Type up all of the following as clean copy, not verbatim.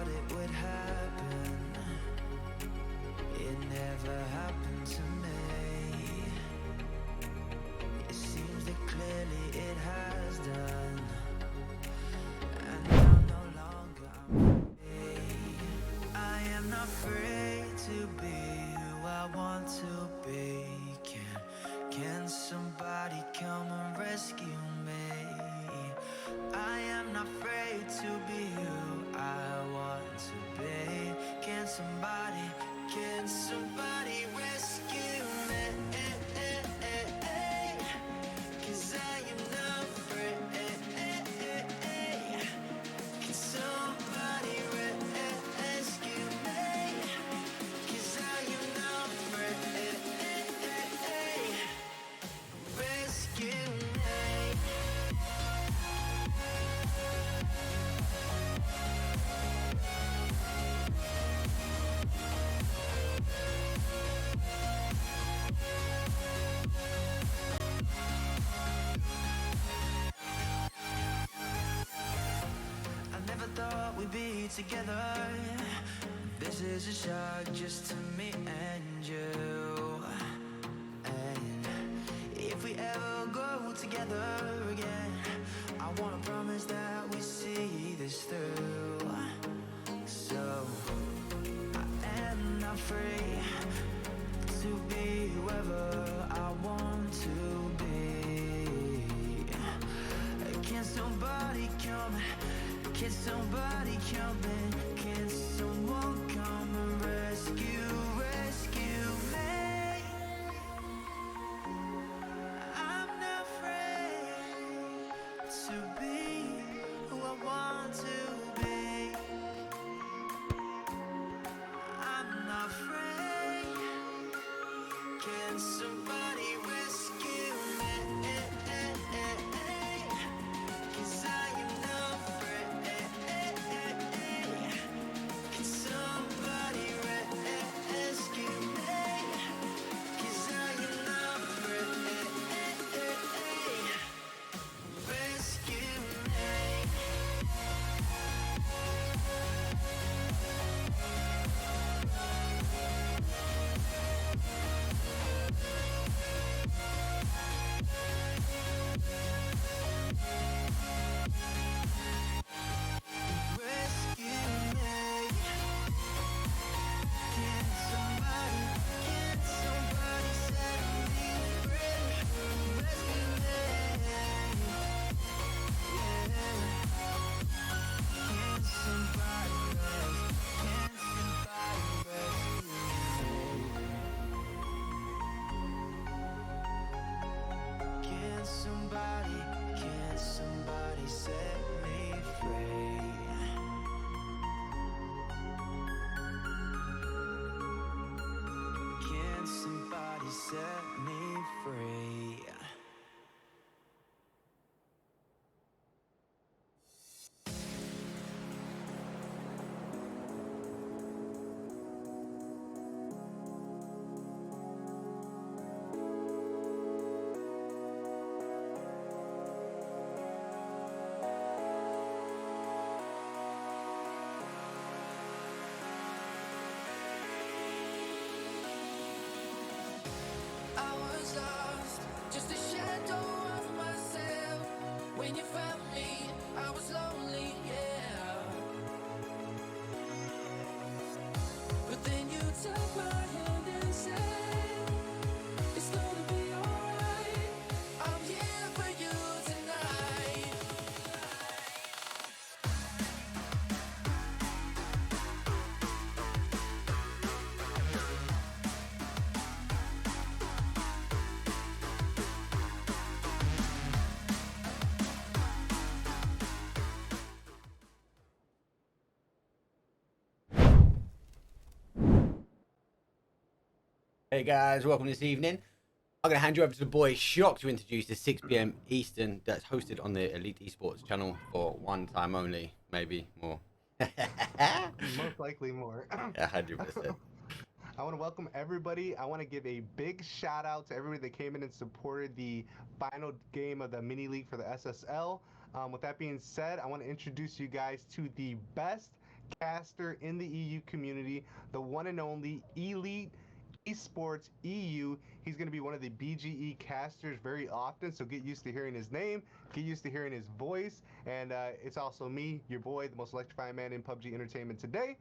thought it would happen. It never happened to me. It seems that clearly it has done. And now no longer I'm free. I am not free to be who I want to be. Can somebody come and rescue me? I am not afraid to be who I want to be. Can somebody rescue me? 'Cause I am not afraid. Can somebody rescue me? 'Cause I am not afraid. Rescue me. I never thought we'd be together. This is a shock just to me and you. And if we ever go together again, I wanna promise that we see this through. So I am not free to be whoever I want to be. Can somebody come? Can somebody come in? Can someone come and rescue me? I'm not afraid to be who I want to be. I'm not afraid. Can somebody rescue me? 'Cause I am not afraid. Can somebody rescue me? 'Cause I am not afraid. Rescue me. Rescue me. Can somebody set me free? Rescue me. Yeah. Can somebody rescue me? Can somebody set me free? Can somebody set me free? I was lost, just a shadow of myself. When you found me, I was lonely, yeah. But then you took my hand and said, it's gonna be alright. I'm here for you tonight. Hey guys, welcome this evening. I'm going to hand you over to the boy Shock to introduce the 6 p.m. Eastern that's hosted on the Elite Esports channel for one time only, maybe more. Most likely more. 100%. I want to welcome everybody. I want to give a big shout out to everybody that came in and supported the final game of the mini league for the SSL. With that being said, I want to introduce you guys to the best caster in the EU community, the one and only Elite Esports EU. He's going to be one of the BGE casters very often, so get used to hearing his name, get used to hearing his voice, and it's also me, your boy, the most electrifying man in PUBG Entertainment today.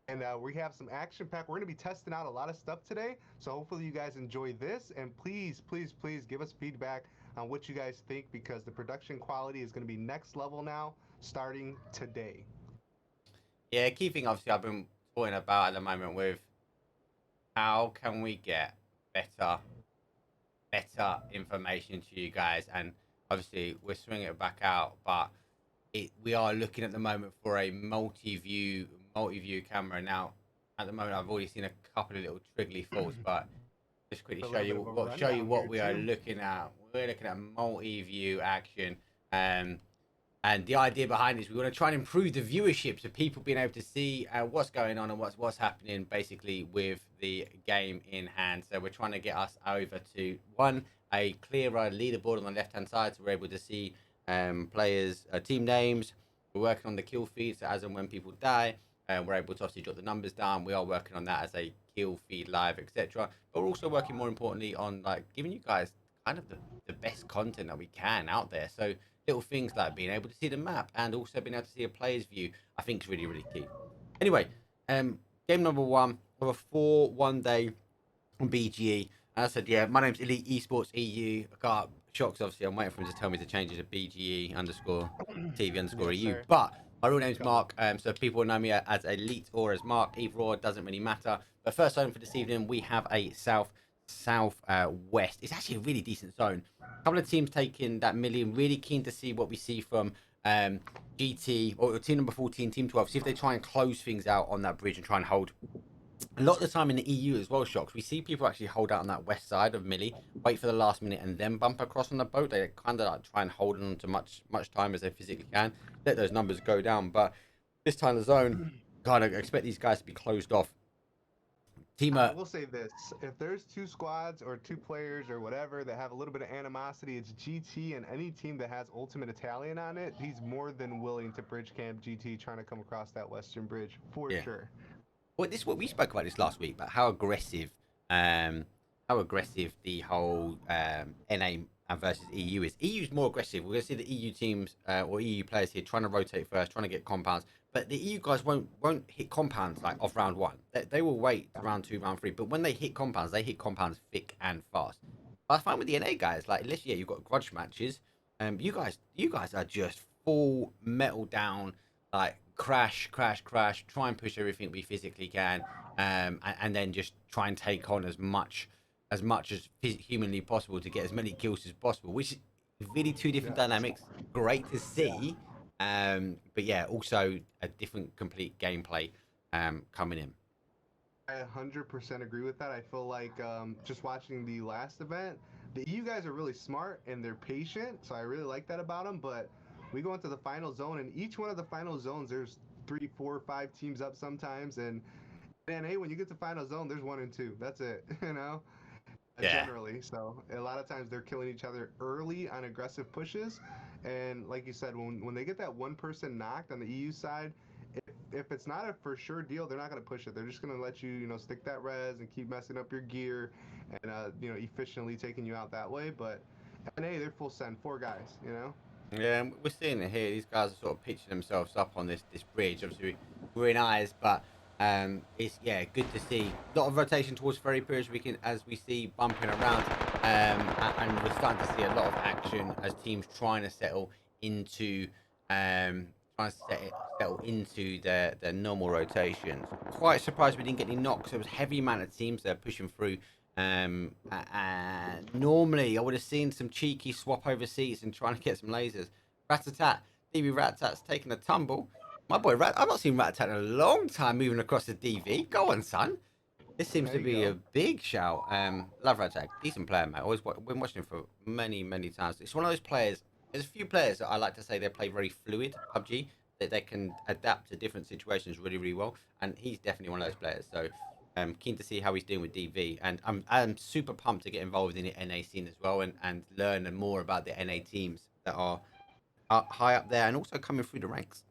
And we have some action pack. We're going to be testing out a lot of stuff today, so hopefully you guys enjoy this. And please, please, please give us feedback on what you guys think, because the production quality is going to be next level now, starting today. Yeah, key thing obviously I've been talking about at the moment with how can we get better information to you guys, and obviously we're swinging it back out, but we are looking at the moment for a multi-view camera. Now at the moment I've already seen a couple of little triggly faults, but just quickly A show little bit you of a what rundown we here are too. looking at. We're looking at multi-view action. And the idea behind it is we want to try and improve the viewership, so people being able to see what's going on and what's happening basically with the game in hand. So we're trying to get us over to a clearer leaderboard on the left hand side, so we're able to see players' team names. We're working on the kill feed, so as and when people die, we're able to obviously jot the numbers down. We are working on that as a kill feed live, etc. But we're also working more importantly on like giving you guys kind of the best content that we can out there. So little things like being able to see the map and also being able to see a player's view, I think is really, really key. Anyway, game number one of a 4-1-day on BGE. And I said, yeah, my name's Elite Esports EU. I got shocks, obviously. I'm waiting for him to tell me to change it to BGE underscore TV underscore Yes, EU. sir. But my real name's Coming. Mark. So people know me as Elite or as Mark. Either or, doesn't really matter. But first zone for this evening, we have a south west. It's actually a really decent zone. A couple of teams taking that million. Really keen to see what we see from GT or team number 14, team 12. See if they try and close things out on that bridge and try and hold. A lot of the time in the EU as well, Shocks, we see people actually hold out on that west side of Millie, wait for the last minute, and then bump across on the boat. They kind of like try and hold on to much time as they physically can, let those numbers go down. But this time the zone, kind of expect these guys to be closed off. Team, I will say this: if there's two squads or two players or whatever that have a little bit of animosity, it's GT, and any team that has Ultimate Italian on it, he's more than willing to bridge camp GT trying to come across that western bridge for yeah. sure. Well, this what we spoke about this last week, but how aggressive the whole NA versus EU is. EU is more aggressive. We're going to see the EU teams or EU players here trying to rotate first, trying to get compounds. But the EU guys won't hit compounds like off round one. They will wait to round two, round three. But when they hit compounds, they hit compounds thick and fast. I find with the NA guys, like unless you've got grudge matches, you guys are just full metal down, like crash, crash, crash, try and push everything we physically can, and then just try and take on as much as humanly possible to get as many kills as possible, which is really two different Yes. dynamics. Great to Yeah. see, but yeah, also a different complete gameplay coming in. I 100% agree with that. I feel like just watching the last event, the EU guys are really smart and they're patient, so I really like that about them. But we go into the final zone, and each one of the final zones, there's 3, 4, 5 teams up sometimes, and NA, when you get to final zone, there's 1 and 2. That's it, Yeah, generally. So a lot of times they're killing each other early on aggressive pushes, and like you said, when they get that one person knocked on the EU side, if it's not a for sure deal, they're not going to push it. They're just going to let you, stick that res and keep messing up your gear, and efficiently taking you out that way. But NA, they're full send 4 guys. yeah, and we're seeing it here. These guys are sort of pitching themselves up on this bridge. Obviously, we're in eyes, but it's yeah, good to see a lot of rotation towards ferry piers. As we see bumping around, and we're starting to see a lot of action as teams trying to settle into settle into their normal rotations. Quite surprised we didn't get any knocks. There was a heavy amount of teams there pushing through. Normally I would have seen some cheeky swap over seats and trying to get some lasers. Rat-a-tat, DV Rat-a-tat's taking a tumble. My boy Rat, I've not seen Rat-a-tat in a long time moving across the DV. Go on, son. This seems There to you be a go. big shout. Love Rat-a-tat, decent player, mate. Always been watching him for many, many times. It's one of those players. There's a few players that I like to say they play very fluid PUBG, that they can adapt to different situations really, really well, and he's definitely one of those players. So I'm keen to see how he's doing with DV, and I'm super pumped to get involved in the NA scene as well, and learn more about the NA teams that are high up there and also coming through the ranks.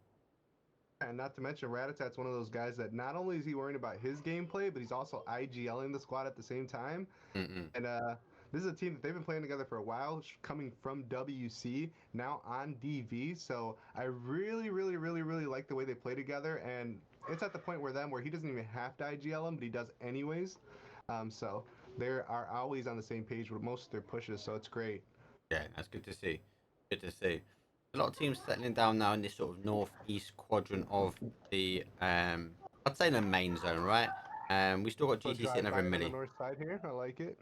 And not to mention, Ratatat's one of those guys that not only is he worrying about his gameplay, but he's also IGLing the squad at the same time. Mm-mm. And this is a team that they've been playing together for a while, coming from WC, now on DV. So I really, really, really, really like the way they play together. And it's at the point where he doesn't even have to IGL him, but he does anyways. So they are always on the same page with most of their pushes. So it's great. Yeah, that's good to see. Good to see. A lot of teams settling down now in this sort of northeast quadrant of the I'd say the main zone, right? We still got So GT sitting drive over by in on the Millie. north side here. I like it.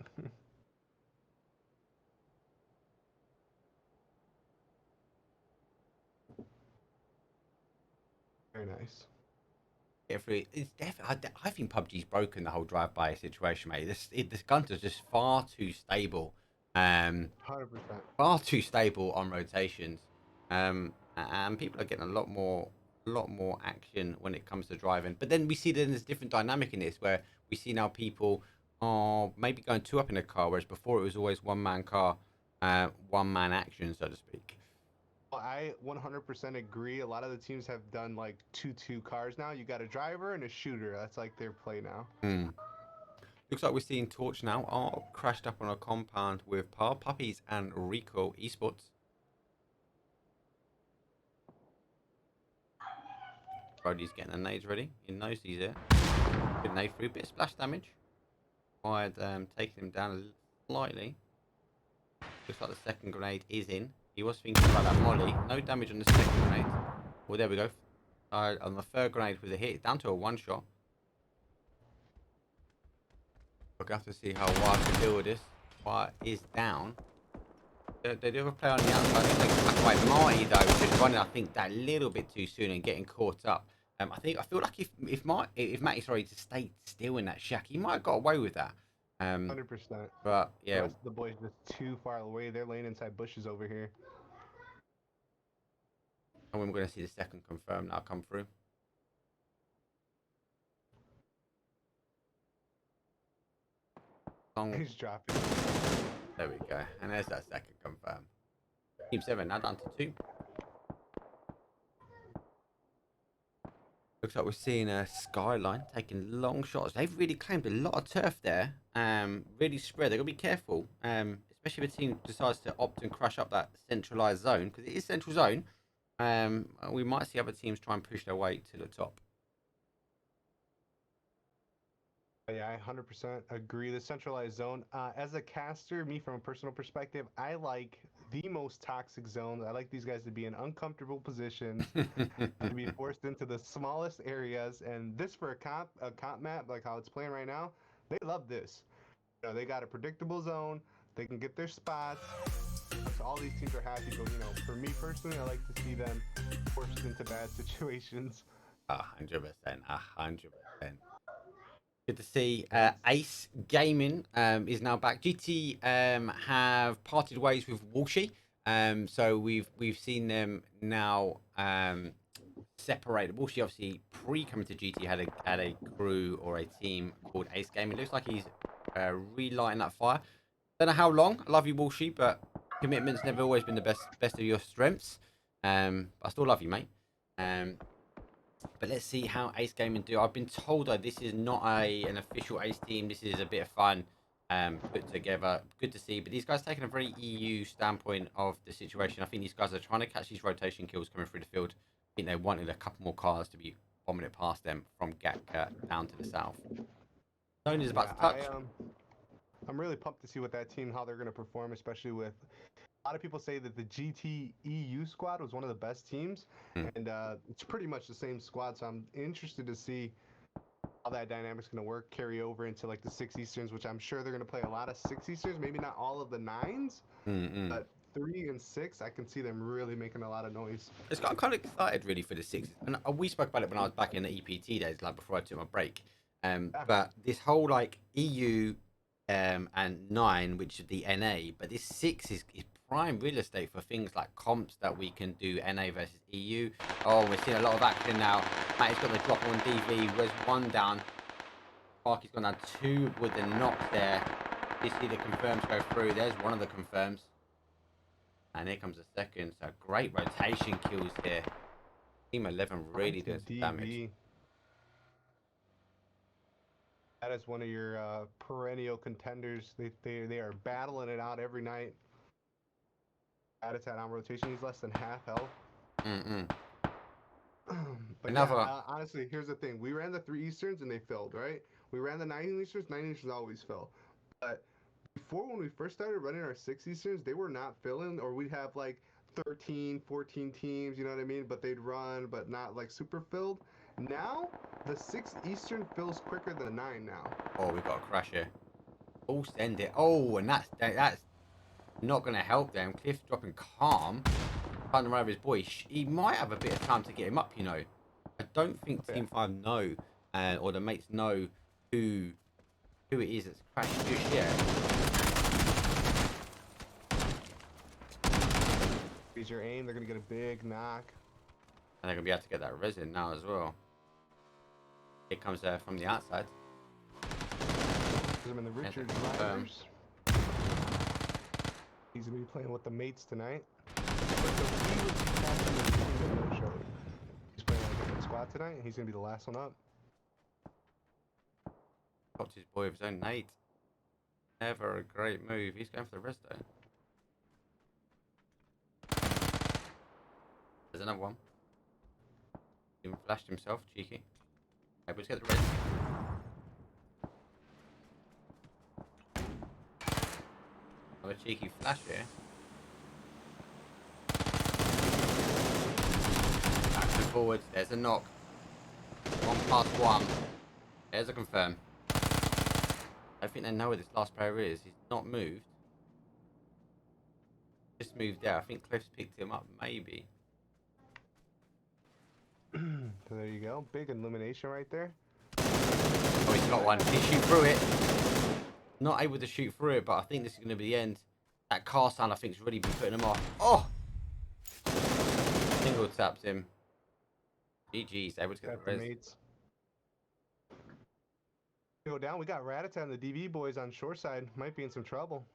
Very nice. It's definitely. I think PUBG's broken the whole drive-by situation, mate. This Gunter's just far too stable. 100%. Far too stable on rotations. And people are getting a lot more action when it comes to driving. But then we see that there's a different dynamic in this where we see now people are maybe going two up in a car, whereas before it was always one man car, one man action, so to speak. Well, I 100% agree. A lot of the teams have done like 2-2 cars now. You got a driver and a shooter. That's like their play now. Hmm. Looks like we're seeing Torch now are crashed up on a compound with Par Puppies and Rico Esports. Brody's getting the nades ready. He knows he's there. Good nade through, bit of splash damage. Required taking him down slightly. Looks like the second grenade is in. He was thinking about that molly. No damage on the second grenade. Well, there we go. On the third grenade with a hit, down to a one shot. We're going to have to see how Wire can deal with this. Wire is down. They do have a player on the outside. It's like Marty though, just running, I think, that little bit too soon and getting caught up. I feel like if Matty, sorry, to stay still in that shack, he might have got away with that. 100%. But The yeah, rest of the boys just too far away. They're laying inside bushes over here. and we're going to see the second confirm now come through. He's dropping. There we go, and there's that second confirm. Team 7 now down to 2. Looks like we're seeing a Skyline taking long shots. They've really claimed a lot of turf there. Really spread. They've got to be careful, especially if a team decides to opt and crush up that centralized zone, because it is central zone. We might see other teams try and push their way to the top. Yeah, I 100% agree. The centralized zone, as a caster, me from a personal perspective, I like the most toxic zones. I like these guys to be in uncomfortable positions, to be forced into the smallest areas. And this for a comp map like how it's playing right now, they love this. You know, they got a predictable zone. They can get their spots. So all these teams are happy. But you know, for me personally, I like to see them forced into bad situations. 100%, 100%. Good to see. Ace Gaming is now back. GT have parted ways with Walshy. So we've seen them now separated. Walshy obviously pre-coming to GT had a crew or a team called Ace Gaming. Looks like he's relighting that fire. Don't know how long. I love you, Walshy, but commitment's never always been the best of your strengths. I still love you, mate. But let's see how Ace Gaming do. I've been told that this is not an official Ace team. This is a bit of fun put together. Good to see. But these guys taking a very EU standpoint of the situation. I think these guys are trying to catch these rotation kills coming through the field. I think they wanted a couple more cars to be bombing it past them from Gatka down to the south. Zone is about to touch. I'm really pumped to see what that team, how they're going to perform, especially with a lot of people say that the GT EU squad was one of the best teams, and it's pretty much the same squad. So I'm interested to see how that dynamic's going to work, carry over into like the 6 Easterns, which I'm sure they're going to play a lot of 6 Easterns, maybe not all of the 9s, but 3 and 6, I can see them really making a lot of noise. I'm kind of excited really for the 6s, and we spoke about it when I was back in the EPT days, like before I took my break. But this whole like EU and 9, which is the NA, but this 6 is prime real estate for things like comps that we can do NA versus EU. Oh, we're seeing a lot of action now. Matty's got the drop on DV. Where's one down? Sparky's gone down 2 with the knock there. You see the confirms go through. There's one of the confirms. And here comes the second. So great rotation kills here. Team 11 really doing some damage. DV. That is one of your perennial contenders. They are battling it out every night. Rattata on rotation. He's less than half health. But Another. yeah, honestly, here's the thing. We ran the 3 Easterns and they filled, right? We ran the 9 Easterns. 9 Easterns always fill. But before, when we first started running our 6 Easterns, they were not filling, or we'd have like 13, 14 teams, you know what I mean? But they'd run, but not like super filled. Now, the 6 Eastern fills quicker than the 9 now. Oh, we got a crash here. Oh, send it. Oh, and that's not going to help them. Cliff dropping calm. Finding around his boy. He might have a bit of time to get him up, you know. I don't think Team 5 know, or the mates know who it is that's crashed just yet. Use your aim, they're going to get a big knock. And they're going to be able to get that resin now as well. It comes from the outside. I'm in the Richard Riders. He's going to be playing with the mates tonight. He's playing on a different squad tonight, and he's going to be the last one up. Popped his boy with his own nade. Never a great move. He's going for the res though. There's another one. He even flashed himself, cheeky. Able to get the res. Another cheeky flash here. Back and forwards. There's a knock. 1+1. There's a confirm. I think they know where this last player is. He's not moved. Just moved there. I think Cliff's picked him up, maybe. So there you go. Big elimination right there. Oh, he's got one. He shoot through it. Not able to shoot through it, but I think this is going to be the end. That car sound, I think, has really been putting him off. Oh! Single tapped him. GG's. Able to get the res. Mates. Go down. We got Rattata and the DV boys on shore side. Might be in some trouble.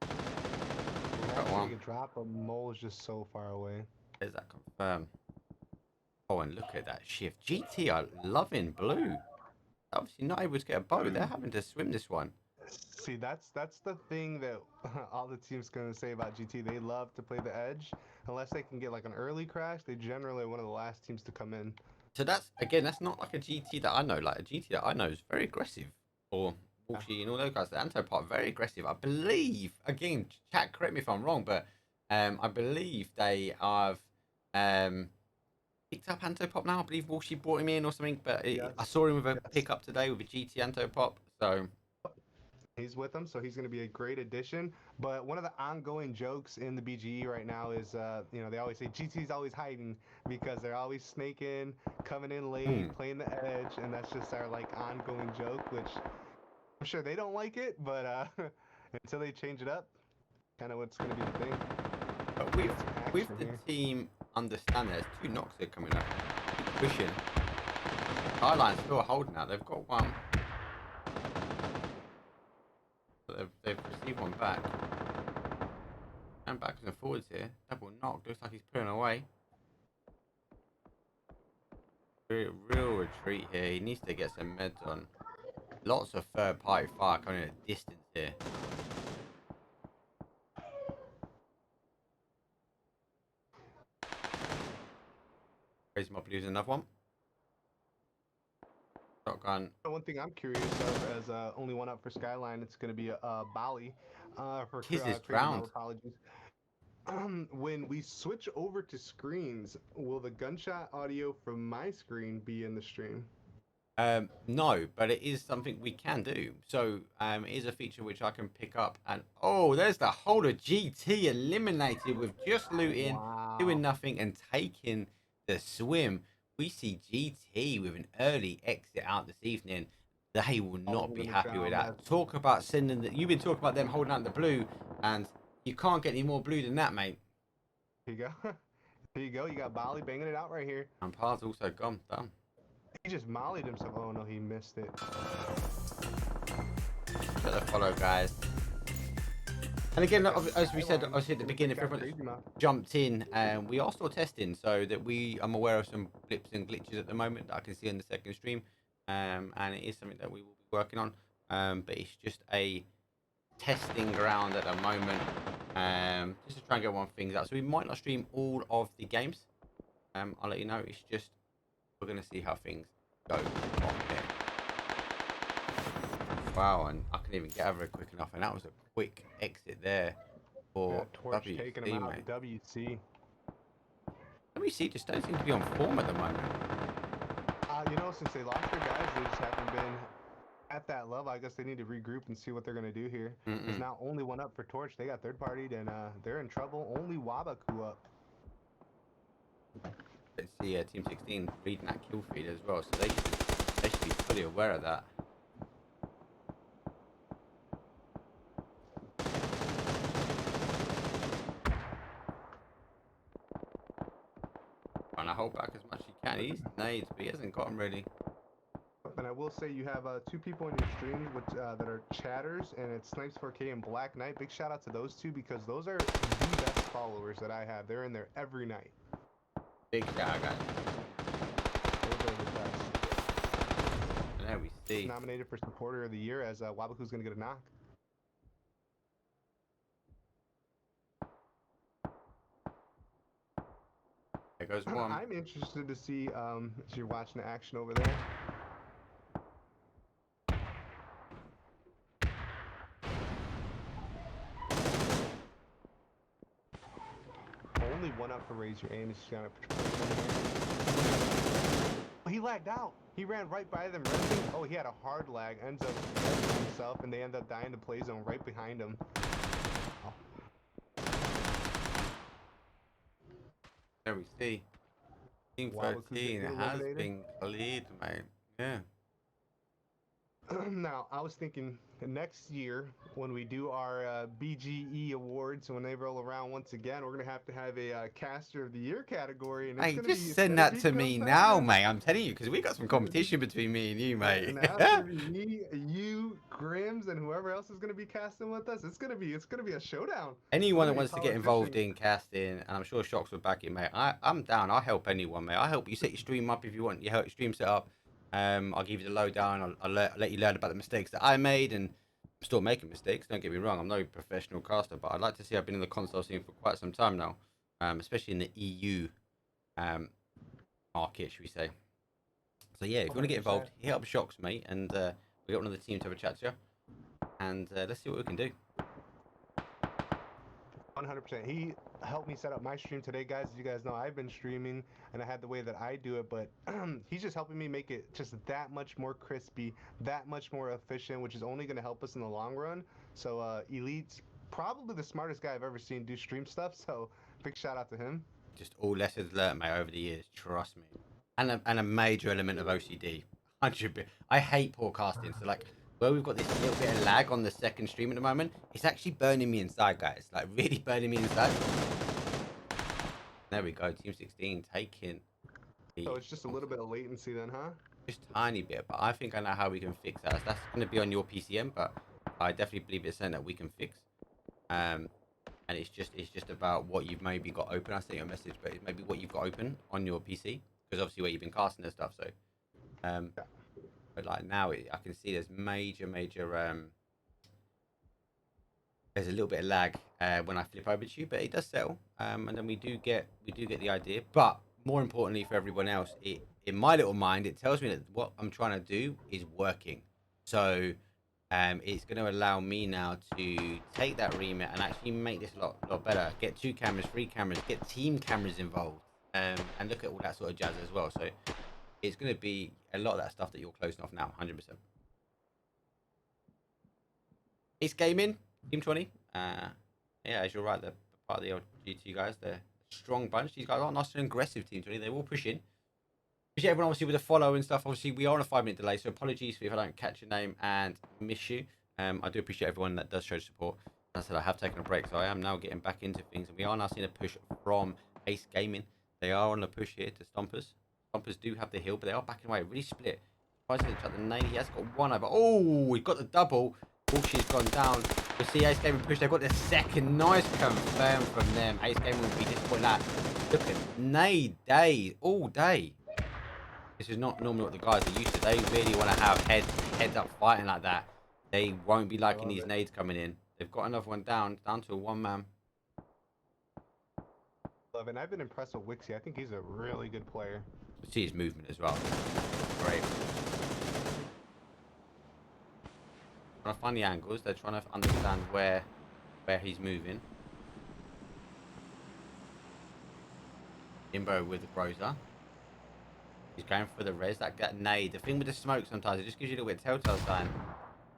Got one. You can drop, but Mole is just so far away. There's that confirm. Oh, and look at that shift. GT are loving blue. Obviously not able to get a bow. They're having to swim this one. See, that's the thing that all the teams gonna say about GT. They love to play the edge. Unless they can get like an early crash, they generally are one of the last teams to come in. So that's, again, that's not like a GT that I know. Like a GT that I know is very aggressive. Or Walshy and all those guys. The Anto part, very aggressive. I believe, again, chat, correct me if I'm wrong, but I believe they have picked up Antopop now. I believe Walshy brought him in or something, but Yes. I saw him with a pickup today with a GT Antopop. So he's with them, so he's going to be a great addition. But one of the ongoing jokes in the BGE right now is, you know, they always say GT's always hiding because they're always snaking, coming in late, playing the edge, and that's just our like ongoing joke, which I'm sure they don't like it, but until they change it up, kind of what's going to be the thing. but with the team understand there's 2 knocks here coming up. Pushing. Skyline's still holding out. They've got one. But they've received one back. And backwards and forwards here. Double knock. Looks like he's pulling away. Real retreat here. He needs to get some meds on. Lots of third party fire coming in at distance here. Crazy Mob losing another one. Shotgun. One thing I'm curious of, as only one up for Skyline, it's going to be Bali. For Kiss is creating my drowned. apologies. When we switch over to screens, will the gunshot audio from my screen be in the stream? No, but it is something we can do. So it is a feature which I can pick up. And oh, there's the whole of GT eliminated with just looting, Wow. doing nothing, and taking the swim. We see GT with an early exit out this evening. They will not be happy with that. Talk about sending the. You've been talking about them holding out the blue, and you can't get any more blue than that, mate. Here you go. Here you go. You got Bali banging it out right here. And Par's also gone. Done. He just mollied himself. Oh no, he missed it. Got the follow, guys. And again, Check out as we said, skyline. obviously at the Looks beginning, like if that everyone's crazy map. jumped in, we are still testing, so that we I'm aware of some blips and glitches at the moment that I can see in the second stream, and it is something that we will be working on. But it's just a testing ground at the moment, just to try and get one things out. So we might not stream all of the games. I'll let you know. It's just we're gonna see how things go from here. Wow, and I couldn't even get over it quick enough, and that was a quick exit there for Yeah, Torch WC, taking him out. mate. WC. WC just don't seem to be on form at the moment. You know, since they lost their guys, they just haven't been at that level. I guess they need to regroup and see what they're gonna do here. There's now only one up for Torch. They got third partied, and they're in trouble. Only Wabaku up. Let's see, Team 16 reading that kill feed as well, so they should be fully aware of that. Trying to hold back as much as he can. He's nades, but he hasn't got them ready. And I will say you have two people in your stream which that are chatters, and it's Snipes4K and Black Knight. Big shout out to those two because those are the best followers that I have. They're in there every night. Big shout out, guys. Those are the best. And there we see. Nominated for Supporter of the Year as Wabaku's gonna get a knock. There goes one. I'm interested to see as you're watching the action over there. Only one up for Raise Your Aim. Is gonna. Oh, he lagged out. He ran right by them. Oh, he had a hard lag. Ends up himself, and they end up dying to play zone right behind him. Oh. There we see. Team 13 has been cleared, mate. Yeah. Now, I was thinking next year when we do our BGE awards, when they roll around once again, we're gonna have a caster of the year category. And it's gonna just be, send that to me now, mate. I'm telling you, because we got some competition between me and you, mate. And that's gonna be me, you, Grims, and whoever else is gonna be casting with us. It's gonna be a showdown. Anyone that wants to get involved in casting, and I'm sure Shocks will back it, mate. I'm down. I'll help anyone, mate. I'll help you set your stream up if you want your stream set up. I'll give you the lowdown. I'll let you learn about the mistakes that I made, and I'm still making mistakes. Don't get me wrong. I'm no professional caster, but I'd like to see. I've been in the console scene for quite some time now, especially in the EU market, should we say? So yeah, if you want to get involved, hit up Shocks, mate, and we got one of the team to have a chat to you, and let's see what we can do. 100%. He helped me set up my stream today, guys. As you guys know, I've been streaming and I had the way that I do it, but he's just helping me make it just that much more crispy, that much more efficient, which is only going to help us in the long run. So Elite's probably the smartest guy I've ever seen do stream stuff, so big shout out to him. Just all lessons learned, mate, over the years. Trust me. And a major element of OCD. 100%. I hate poor casting. So like, where we've got this little bit of lag on the second stream at the moment, it's actually burning me inside, guys. Like, really burning me inside. There we go. Team 16 taking. So it's just a little bit of latency then, huh? Just tiny bit, but I think I know how we can fix that. That's going to be on your PCM, but I definitely believe it's something that we can fix. And it's just about what you've maybe got open. I sent you a message, but it's maybe what you've got open on your PC, because obviously where you've been casting and stuff. So, but like now, I can see there's major. There's a little bit of lag when I flip over to you, but it does settle, and then we do get the idea. But more importantly for everyone else, in my little mind, it tells me that what I'm trying to do is working. So it's going to allow me now to take that remit and actually make this a lot better. Get 2 cameras, 3 cameras, get team cameras involved, and look at all that sort of jazz as well. So it's going to be a lot of that stuff that you're closing off now, 100%. It's gaming, Team 20. Yeah, as you're right, they're part of the LGT guys. They're a strong bunch. These guys are nice and aggressive, Team 20. They're all pushing. Appreciate everyone, obviously, with the follow and stuff. Obviously, we are on a 5-minute delay, so apologies if I don't catch your name and miss you. I do appreciate everyone that does show support. As I said, I have taken a break, so I am now getting back into things. And we are now seeing a push from Ace Gaming. They are on the push here to Stompers. Stompers do have the heal, but they are backing away. Really split. Tries to chuck the nade. He has got one over. Oh, he got the double. Oh, she's gone down. We see Ace Gaming push. They've got the second. Nice confirm from them. Ace Gaming will be disappointed. That. Look at nade day all day. This is not normally what the guys are used to. They really want to have heads up fighting like that. They won't be liking these nades coming in. They've got another one down to a one man. Love it. And I've been impressed with Wixie. I think he's a really good player. See his movement as well. Great. Trying to find the angles. They're trying to understand where he's moving. Jimbo with the Groza. He's going for the res. That nade. The thing with the smoke sometimes, it just gives you a little bit of telltale sign.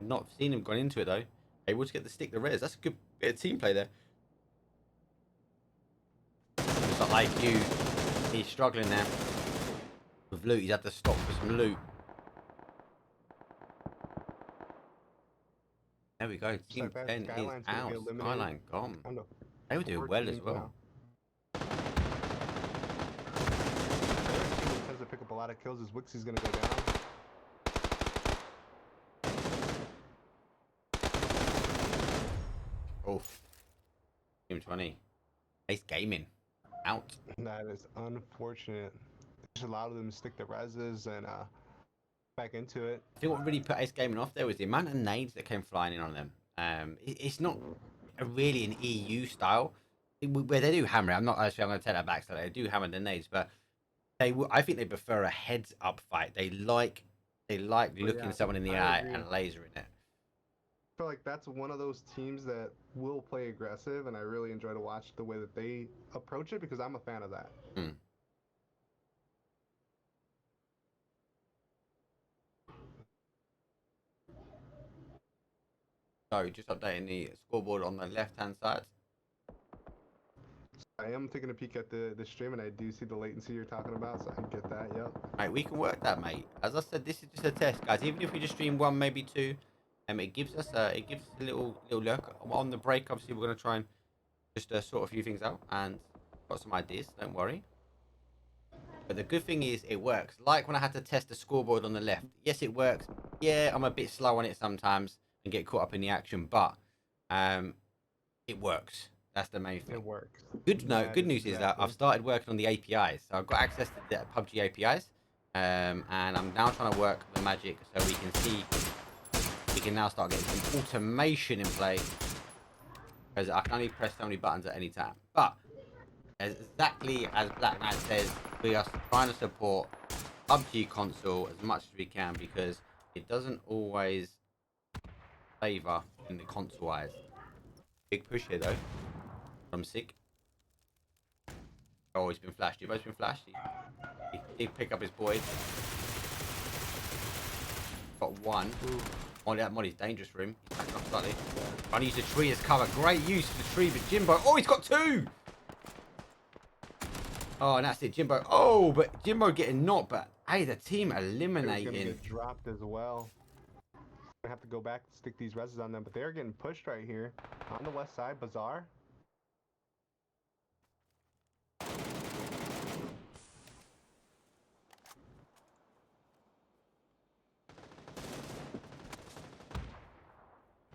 Not seen him gone into it though. Able to get the stick, the res. That's a good bit of team play there. It's not like you. He's struggling there with loot. He's had to stop for some loot. There we go. Team 10 is out. Skyline gone. They were doing well as well. Tends to pick up a lot of kills as Wixie's gonna go down. Oh. Team 20. Ace Gaming. Out. That is unfortunate. Just allowed them to stick the reses and back into it. I think what really put Ace Gaming off there was the amount of nades that came flying in on them. It's not really an EU style where they do hammer it. I'm going to take that back. So they do hammer the nades, but I think they prefer a heads up fight. They like looking someone in the eye and lasering it. I feel like that's one of those teams that will play aggressive, and I really enjoy to watch the way that they approach it because I'm a fan of that. So just updating the scoreboard on the left-hand side. I am taking a peek at the stream, and I do see the latency you're talking about, so I get that. Yep. Mate, we can work that, mate. As I said, this is just a test, guys. Even if we just stream one, maybe two, it gives us a little look on the break. Obviously, we're gonna try and just sort a few things out, and got some ideas. Don't worry. But the good thing is, it works. Like when I had to test the scoreboard on the left. Yes, it works. Yeah, I'm a bit slow on it sometimes and get caught up in the action, but it works. That's the main thing. It works. Good news is that I've started working on the APIs. So I've got access to the PUBG APIs, and I'm now trying to work the magic so we can see. We can now start getting some automation in play, because I can only press so many buttons at any time. But exactly as Black Knight says, we are trying to support PUBG console as much as we can because it doesn't always favor in the console eyes. Big push here though. I'm sick. Oh, he's been flashed. You've both been flashed. He pick up his boy. Got one. Oh, that mod is dangerous for him. He's backing up slightly. Trying to use the tree as cover. Great use of the tree, but Jimbo. Oh, he's got two. Oh, and that's it, Jimbo. Oh, but Jimbo getting knocked. But hey, the team eliminating. He's gonna get dropped as well. I have to go back and stick these reses on them, but they're getting pushed right here on the west side. Bazaar.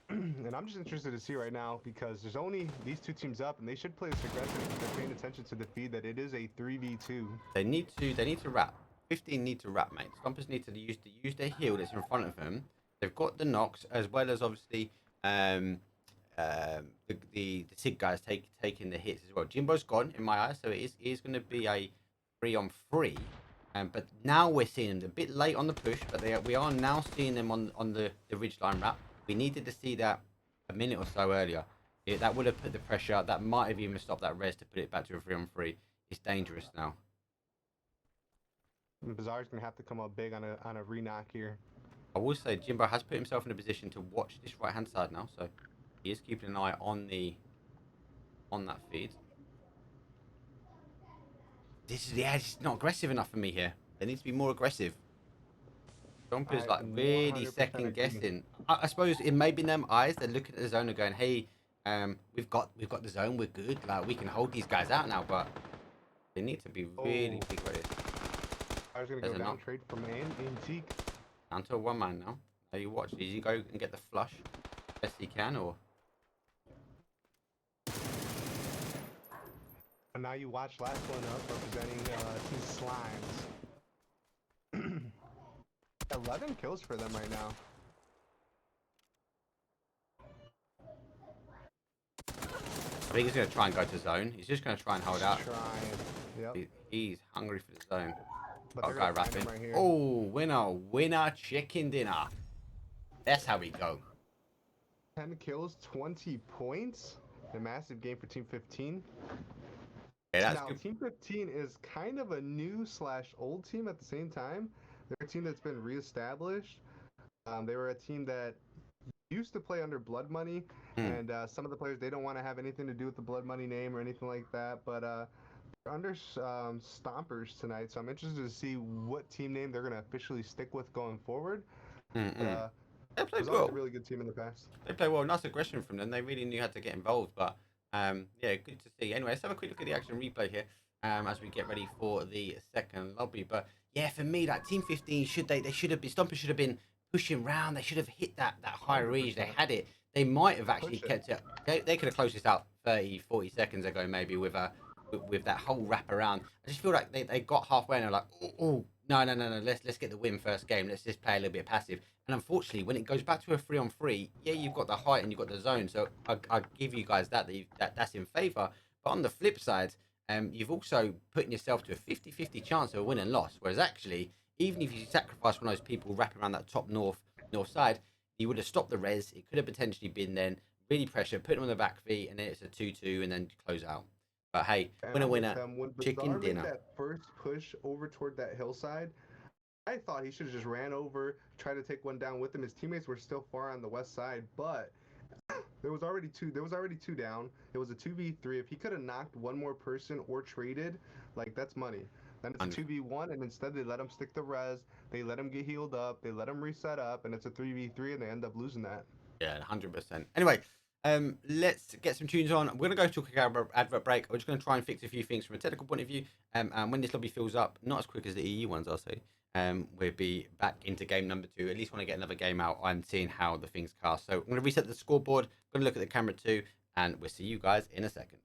And I'm just interested to see right now because there's only these two teams up, and they should play this aggressive if they're paying attention to the feed that it is a 3v2. They need to wrap. 15 need to wrap, mate. Stompers need to use their heal that's in front of them. They've got the knocks as well as obviously the SIG guys taking the hits as well. Jimbo's gone in my eyes, so it is going to be a 3-on-3. But now we're seeing them a bit late on the push, but we are now seeing them on the ridgeline wrap. We needed to see that a minute or so earlier. That would have put the pressure. That might have even stopped that res to put it back to a 3-on-3. It's dangerous now. Bazaar's gonna have to come up big on a re-knock here. I will say Jimbo has put himself in a position to watch this right hand side now, so he is keeping an eye on that feed. It's not aggressive enough for me here. They need to be more aggressive. Stompers like really second guessing. I suppose it may be in them eyes. They're looking at the zone and going, "Hey, we've got the zone. We're good. Like we can hold these guys out now." But they need to be really big ready. I was gonna go down trade from Antique. Down to a one man now. Now you watch. Did you go and get the flush? best he can, or And now you watch last one up representing Team Slimes. 11 kills for them right now. I think he's going to try and go to zone. He's just going to try and hold out. Yep. He's hungry for the zone. But Got a guy rapping. right here. Oh, winner, chicken dinner. That's how we go. 10 kills, 20 points. A massive game for Team 15. Yeah, that's Now, good. Team 15 is kind of a new / old team at the same time. They're a team that's been reestablished. They were a team that used to play under Blood Money, and some of the players, they don't want to have anything to do with the Blood Money name or anything like that, but they're under Stompers tonight, so I'm interested to see what team name they're going to officially stick with going forward. They It played was always well. a really good team in the past. They played well. Nice aggression from them. They really knew how to get involved, but yeah, good to see. Anyway, let's have a quick look at the action replay here as we get ready for the second lobby. But yeah, for me, like Team 15, they should have been, Stompers should have been pushing round. They should have hit that high reach. They had it. They might have actually kept it. They could have closed this out 30, 40 seconds ago, maybe with that whole wrap around. I just feel like they got halfway and they're like, oh no, let's get the win first game. Let's just play a little bit passive. And unfortunately, when it goes back to a 3-on-3, yeah, you've got the height and you've got the zone. So I give you guys that's in favour. But on the flip side, you've also putting yourself to a 50-50 chance of a win and loss. Whereas actually, even if you sacrifice one of those people wrapping around that top north side, you would have stopped the res. It could have potentially been then really pressure, put them on the back feet, and then it's a 2-2, and then close out. But hey, winner, When chicken Bizarre dinner. made that first push over toward that hillside, I thought he should have just ran over, tried to take one down with him. His teammates were still far on the west side, but there was already two down. It was a 2v3. If he could have knocked one more person or traded, like, that's money. Then it's a 2v1, and instead they let him stick the res. They let him get healed up. They let him reset up, and it's a 3v3, and they end up losing that. Yeah, 100%. Anyway, let's get some tunes on. We're going to go to a quick advert break. We're just going to try and fix a few things from a technical point of view. And when this lobby fills up, not as quick as the EU ones, I'll say, we'll be back into game number 2. At least want to get another game out and seeing how the things cast. So I'm going to reset the scoreboard, going to look at the camera too, and we'll see you guys in a second.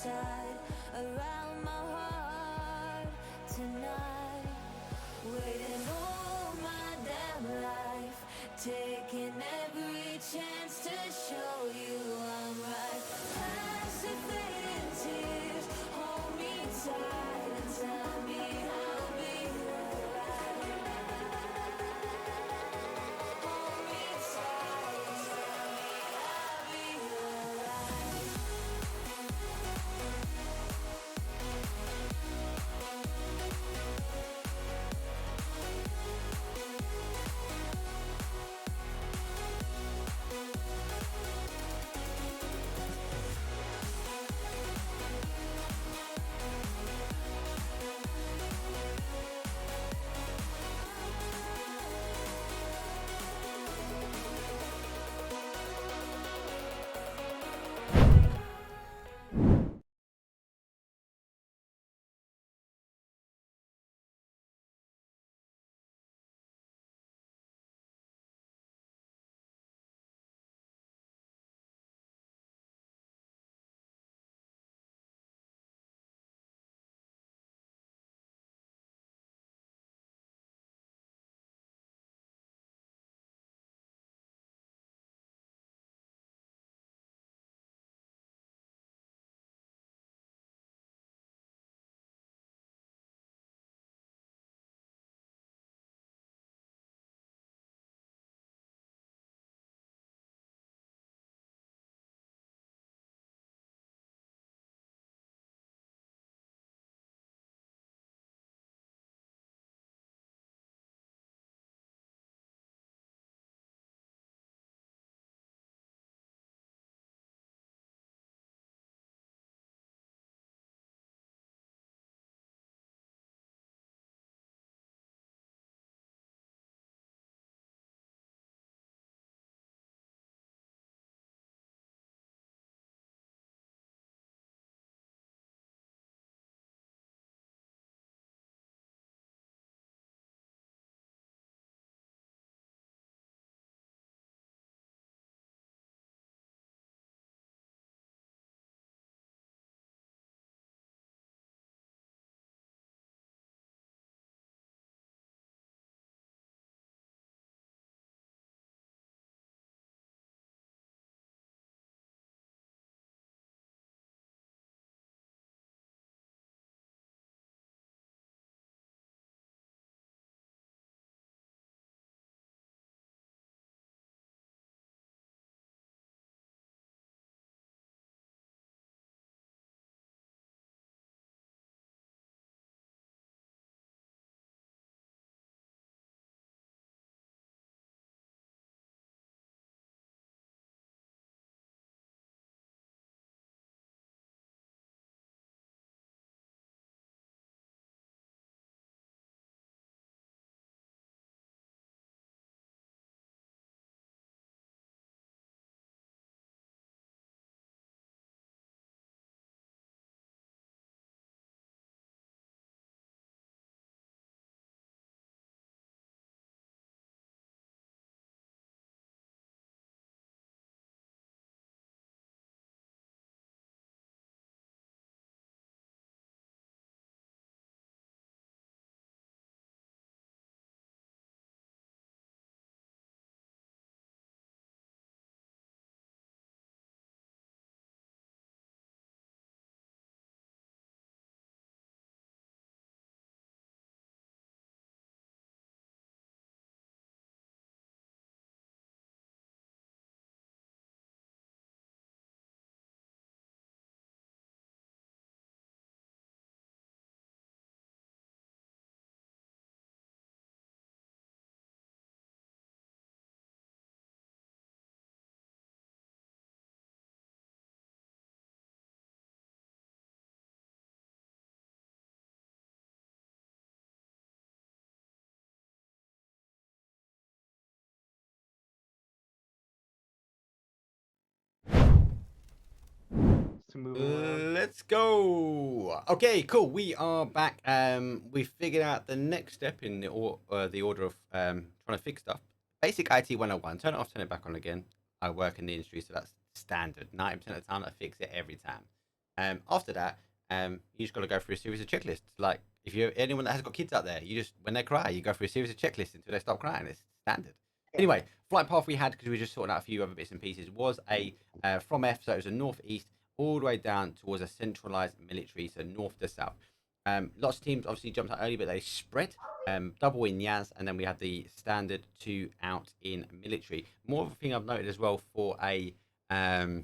tied around my heart tonight. Waiting all my damn life, taking every chance to show you I'm right. Past the fading tears, hold me tight and tell me I'll be alright. Hold me tight and tell me I'll be alright. To move around. Let's go. Okay, cool. We are back. We figured out the next step in the order of trying to fix stuff. Basic IT 101. Turn it off, turn it back on again. I work in the industry, so that's standard. 90% of the time, I fix it every time. After that, you just got to go through a series of checklists. Like if you're anyone that has got kids out there, you just when they cry, you go through a series of checklists until they stop crying. It's standard. Anyway, flight path we had because we were just sorting out a few other bits and pieces was a from F, so it was a northeast all the way down towards a centralized military, so north to south. Lots of teams obviously jumped out early, but they spread. Double in Yaz, and then we had the standard 2 out in military. More of a thing I've noted as well for a NA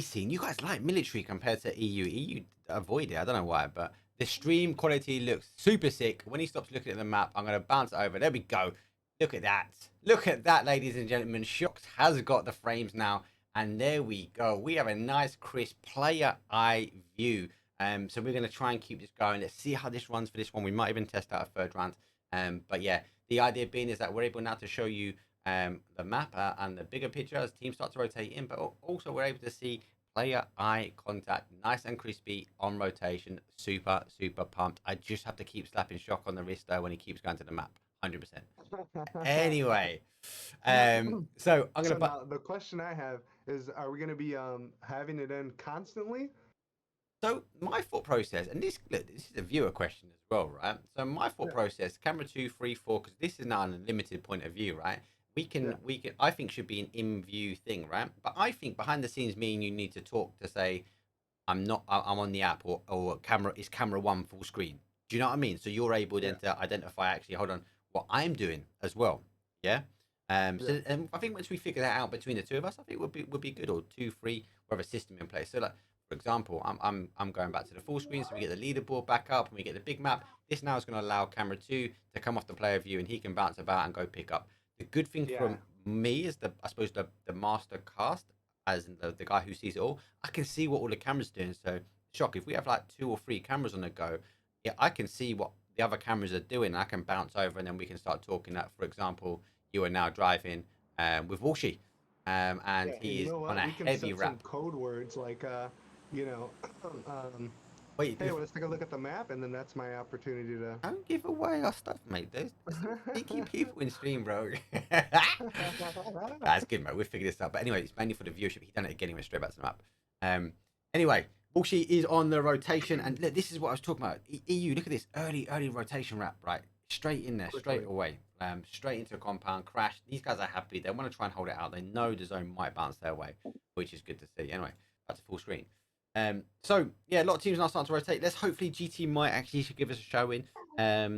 scene. You guys like military compared to EU. EU avoid it. I don't know why, but the stream quality looks super sick. When he stops looking at the map, I'm going to bounce it over. There we go. Look at that. Look at that, ladies and gentlemen. Shocked has got the frames now. And there we go. We have a nice, crisp player eye view. So we're going to try and keep this going. Let's see how this runs for this one. We might even test out a third round. But yeah, the idea being is that we're able now to show you the map and the bigger picture as teams start to rotate in, but also we're able to see player eye contact nice and crispy on rotation. Super pumped. I just have to keep slapping Shock on the wrist though when he keeps going to the map. 100%. Anyway, so I'm gonna now the question I have is, are we gonna be having it in constantly? so my thought process, and look, this is a viewer question as well, right? So my thought process, camera 2, 3, 4, because this is now an unlimited point of view, right? We can I think should be an in view thing, right? But I think behind the scenes, me and you need to talk to say I'm on the app or camera is camera 1 full screen. Do you know what I mean? So you're able then to identify actually hold on what I'm doing as well. Yeah. So I think once we figure that out between the two of us, I think would be good, or 2, 3, we have a system in place. So like for example, I'm going back to the full screen, so we get the leaderboard back up and we get the big map. This now is going to allow camera 2 to come off the player view and he can bounce about and go pick up. The good thing from me is I suppose the master cast, as in the guy who sees it all. I can see what all the cameras doing. So Shock, if we have like 2 or 3 cameras on the go, yeah, I can see what the other cameras are doing. I can bounce over and then we can start talking. That, for example, you are now driving with Walshy, and he is on a We can heavy set some wrap. code words like, you know, Wait, hey, let's take a look at the map, and then that's my opportunity to. don't give away our stuff, mate. There's some sneaky people in stream, bro. That's good, mate. We'll figure this out. But anyway, it's mainly for the viewership. He done it again. He went straight back to the map. Anyway, Walshy is on the rotation, and look, this is what I was talking about. EU, look at this early rotation wrap, right? Straight in there, straight away. Straight into a compound, crash. These guys are happy. They want to try and hold it out. They know the zone might bounce their way, which is good to see. Anyway, back to full screen. So yeah, a lot of teams now starting to rotate. Let's hopefully GT might actually give us a show in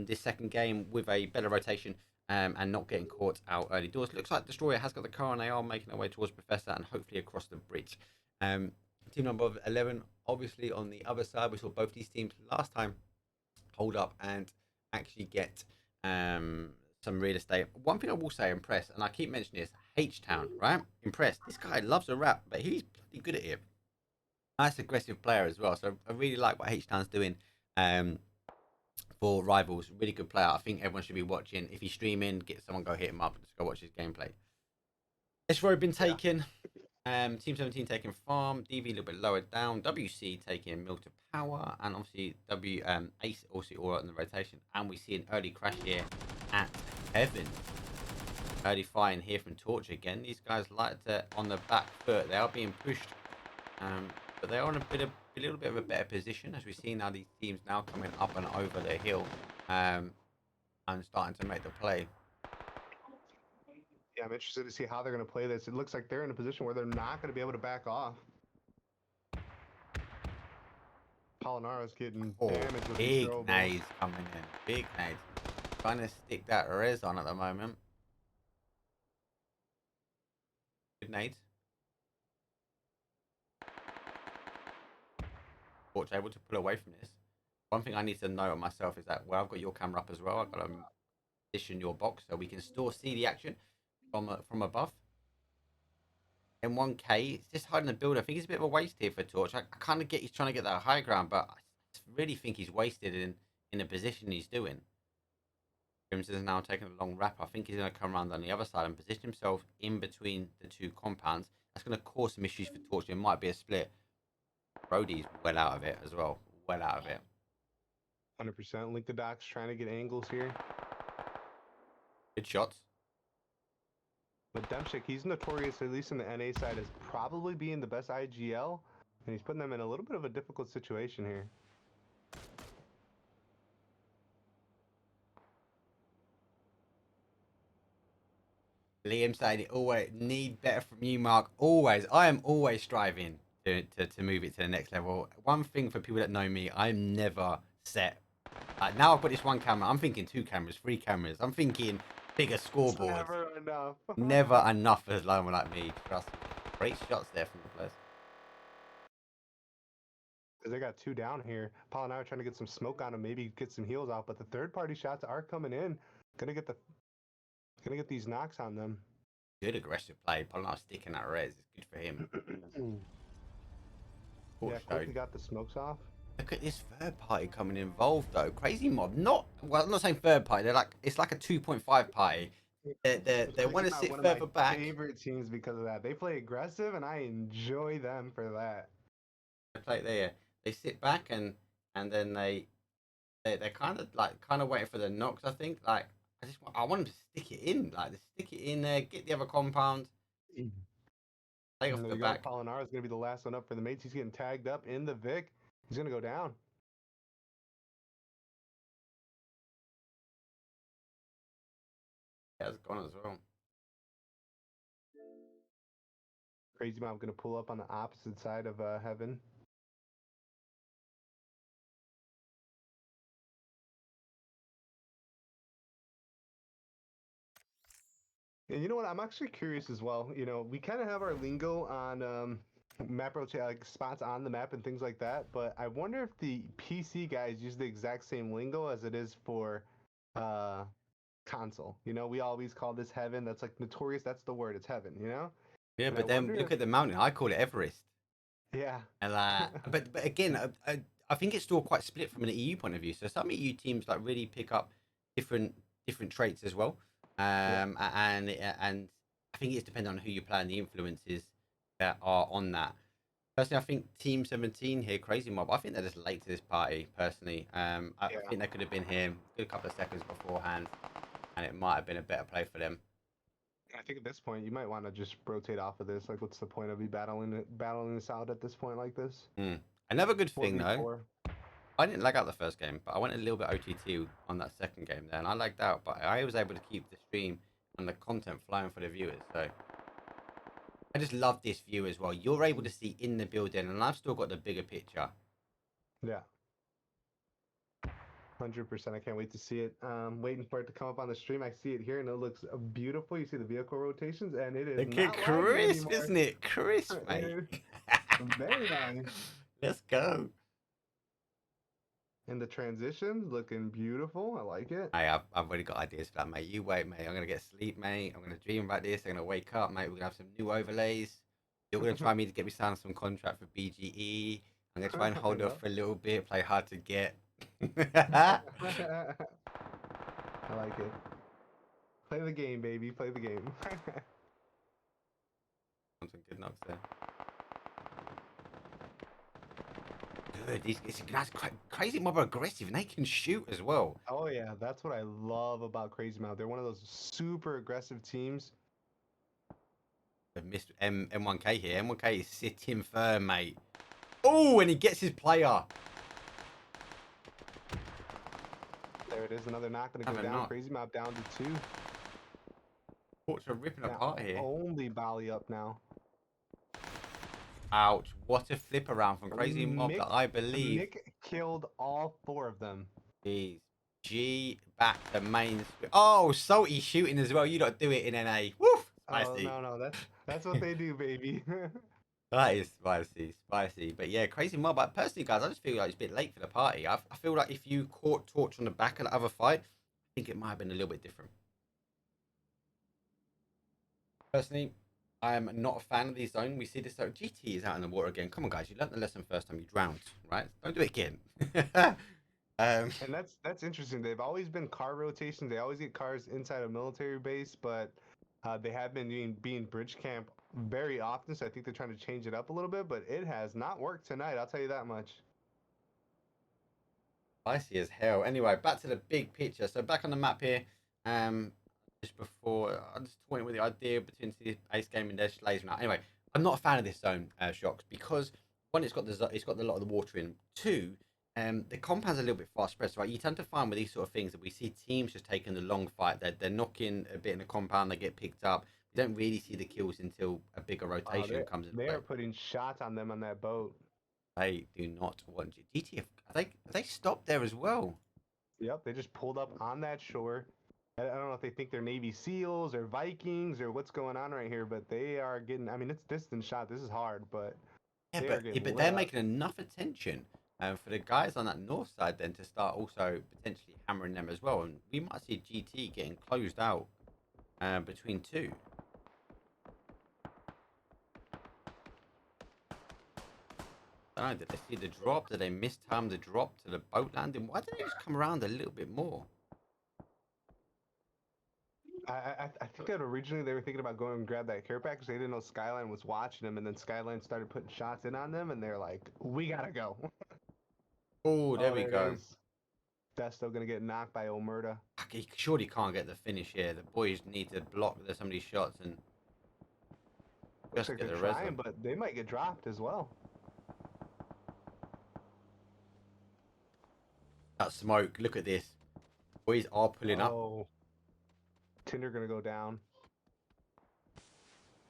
this second game with a better rotation and not getting caught out early doors. Looks like Destroyer has got the car and they are making their way towards Professor and hopefully across the bridge. Team number 11, obviously on the other side, we saw both these teams last time hold up and actually get some real estate. One thing I will say, Impress, and I keep mentioning this, H-Town, right? Impress. This guy loves a rap, but he's pretty good at it. Nice aggressive player as well. So I really like what H-Town's doing for Rivals. Really good player. I think everyone should be watching. If he's streaming, get someone go hit him up and just go watch his gameplay. S road been taken. Team 17 taking Farm. DV a little bit lower down. WC taking Mill to Power. And obviously Ace also all out in the rotation. And we see an early crash here at Heaven. Early fire in here from Torch again. These guys like to on the back foot. They are being pushed. But they're on a little bit of a better position as we see now these teams now coming up and over the hill and starting to make the play. Yeah, I'm interested to see how they're going to play this. It looks like they're in a position where they're not going to be able to back off. Polinaro's getting damaged with these Big throwables. nades coming in. Big nades. Trying to stick that res on at the moment. Good nades. Torch able to pull away from this. One thing I need to know myself is that where I've got your camera up as well, I've got to position your box so we can still see the action from above. In 1K, it's just hiding the build. I think it's a bit of a waste here for Torch. I kind of get he's trying to get that high ground, but I really think he's wasted in the position he's doing. Crimson is now taking a long wrap. I think he's going to come around on the other side and position himself in between the two compounds. That's going to cause some issues for Torch. It might be a split. Brody's well out of it as well. Well out of it. 100%. Link the Doc's trying to get angles here. Good shots. But Demchik, he's notorious, at least in the NA side, as probably being the best IGL, and he's putting them in a little bit of a difficult situation here. Liam said it always need better from you, Mark. Always. I am always striving to move it to the next level. One thing for people that know me, I'm never set. Now I've got this one camera. I'm thinking 2 cameras, 3 cameras. I'm thinking bigger It's scoreboards. never enough. Never enough for someone like me. Trust me. Great shots there from the players. They got 2 down here. Paul and I are trying to get some smoke on him, maybe get some heals out, but the third-party shots are coming in. Gonna get these knocks on them. Good aggressive play. Polinar sticking that res. It's good for him. Yeah, quickly got the smokes off. Look at this third party coming involved though. Crazy Mob. Not well. I'm not saying third party. They're like it's like a 2.5 party. They want to sit one further of my back. favorite teams because of that. They play aggressive, and I enjoy them for that. They play there. They sit back and then they're kind of waiting for the knocks. I think like I want them to stick it in. Like stick it in there. Get the other compound. Play off And the there you go. back. Polinar is going to be the last one up for the mates. He's getting tagged up in the Vic. He's going to go down. Yeah, it's gone as well. Crazy Mob going to pull up on the opposite side of Heaven. And you know what? I'm actually curious as well. You know, we kind of have our lingo on map rotate, like spots on the map and things like that. But I wonder if the PC guys use the exact same lingo as it is for uh, console. You know, we always call this Heaven. That's like notorious. That's the word. It's Heaven. You know. Yeah, And I but then wonder look if at the mountain. I call it Everest. yeah. And but again, I think it's still quite split from an EU point of view. So some EU teams like really pick up different traits as well. And I think it's dependent on who you play and the influences that are on that. Personally, I think Team 17 here, Crazy Mob. I think they're just late to this party. Personally, I think they could have been here a good couple of seconds beforehand, and it might have been a better play for them. I think at this point you might want to just rotate off of this. Like, what's the point of you battling this out at this point like this? Another good thing though. 4v4. I didn't lag out the first game, but I went a little bit OTT on that second game there, and I lagged out, but I was able to keep the stream and the content flowing for the viewers. So I just love this view as well. You're able to see in the building, and I've still got the bigger picture. Yeah. 100%. I can't wait to see it. Waiting for it to come up on the stream. I see it here, and it looks beautiful. You see the vehicle rotations, and it is Look not at laggy crisp, anymore. isn't it? Crisp, mate. Very nice. Let's go. And the transitions looking beautiful. I like it. Hey, I've already got ideas for that, mate. You wait, mate. I'm gonna get sleep, mate. I'm gonna dream about this. I'm gonna wake up, mate. We're gonna have some new overlays. You're gonna try me to get me signed some contract for BGE. I'm gonna try and hold off for a little bit, play hard to get. I like it. Play the game, baby. Play the game. Some good knocks there. Good. That's Crazy Mob are aggressive and they can shoot as well. Oh yeah, that's what I love about Crazy Mouth. They're one of those super aggressive teams. They've missed M1K here. M1K is sitting firm, mate. Oh, and he gets his player. There it is. Another knock gonna Have go a down. knock. Crazy Mouth down to 2. Ports are ripping Now, apart here. only Bali up now. Ouch. What a flip around from Crazy Mob that I believe. Mick killed all 4 of them. Jeez. G back to main. Oh, Salty shooting as well. You don't do it in NA. Woof. Spicy. Oh no, that's what they do, baby. That is spicy. But yeah, Crazy Mob. But personally, guys, I just feel like it's a bit late for the party. I feel like if you caught Torch on the back of the other fight, I think it might have been a little bit different. Personally, I am not a fan of this zone. We see this. So GT is out in the water again. Come on, guys. You learned the lesson first time. You drowned, right? Don't do it again. And that's interesting. They've always been car rotations. They always get cars inside a military base, but they have been being bridge camp very often. So I think they're trying to change it up a little bit, but it has not worked tonight. I'll tell you that much. Spicy as hell. Anyway, back to the big picture. So back on the map here. just before. I'm just toying with the idea between the Ace Game and their lasering out. Anyway, I'm not a fan of this zone, Shocks, because one, it's got a lot of the water in. Two, the compound's a little bit far spread. So right, you tend to find with these sort of things that we see teams just taking the long fight. They're knocking a bit in the compound, they get picked up. You don't really see the kills until a bigger Wow, rotation comes into they play. are putting shots on them on that boat. They do not want you. GTF, are they stopped there as well? Yep, they just pulled up on that shore. I don't know if they think they're Navy SEALs or Vikings or what's going on right here, but they are getting. I mean, it's distance shot. This is hard, but Yeah, they are getting but lit they're up. making enough attention for the guys on that north side then to start also potentially hammering them as well, and we might see GT getting closed out between two. I don't know, did they see the drop? Did they mistime the drop to the boat landing? Why didn't they just come around a little bit more? I think that originally they were thinking about going and grab that care package. They didn't know Skyline was watching them, and then Skyline started putting shots in on them, and they're like, "We gotta go." Oh, there Oh, we there it go. is. Desto gonna get knocked by Omerta. He surely can't get the finish here. The boys need to block some of these shots and Looks just like get they're the res trying, on. but they might get dropped as well. That smoke, look at this. Boys are pulling up. Oh, Tinder gonna go down.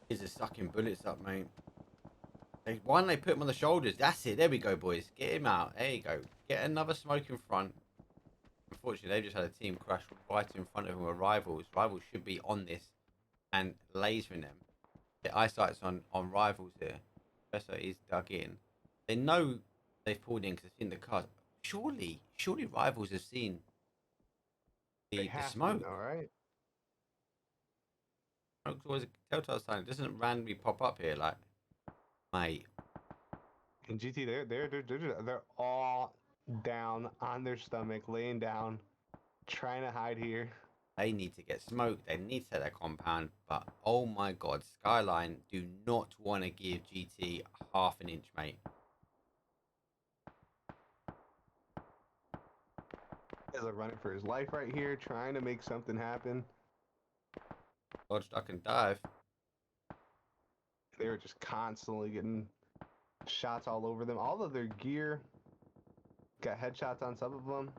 He's just sucking bullets up, mate. Why don't they put him on the shoulders? That's it. There we go, boys. Get him out. There you go. Get another smoke in front. Unfortunately, they've just had a team crash right in front of them with Rivals. Rivals should be on this and lasering them. The eyesight's on Rivals here. Professor is dug in. They know they've pulled in because they've seen the cars. Surely Rivals have seen They the have to smoke. know, right? Smoke's always a telltale sign. It doesn't randomly pop up here, like, mate. And GT, they're all down on their stomach, laying down, trying to hide here. They need to get smoked. They need to set their compound. But oh my god, Skyline do not want to give GT half an inch, mate. He's like running for his life right here, trying to make something happen. Dodge, duck, and dive. They were just constantly getting shots all over them. All of their gear got headshots on some of them.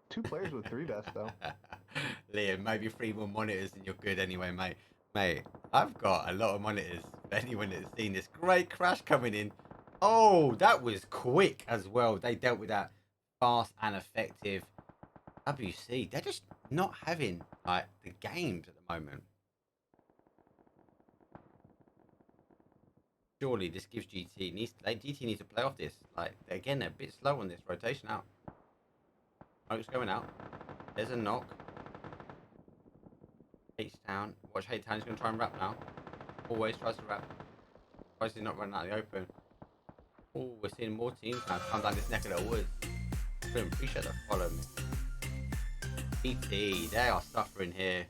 2 players with 3 vests though. Liam, maybe 3 more monitors and you're good anyway, mate. Mate, I've got a lot of monitors. For anyone that's seen this great crash coming in. Oh, that was quick as well. They dealt with that fast and effective. WC, they're just not having like the games at the moment. Surely this gives GT GT needs to play off this. Like again, they're a bit slow on this rotation out. Smoke's going out. There's a knock. H-Town. Watch H-Town. He's going to try and wrap now. Always tries to wrap. Tries to not run out of the open. Oh, we're seeing more teams now come down this neck of the woods. Brilliant. Appreciate the follow, me. GT, they are suffering here.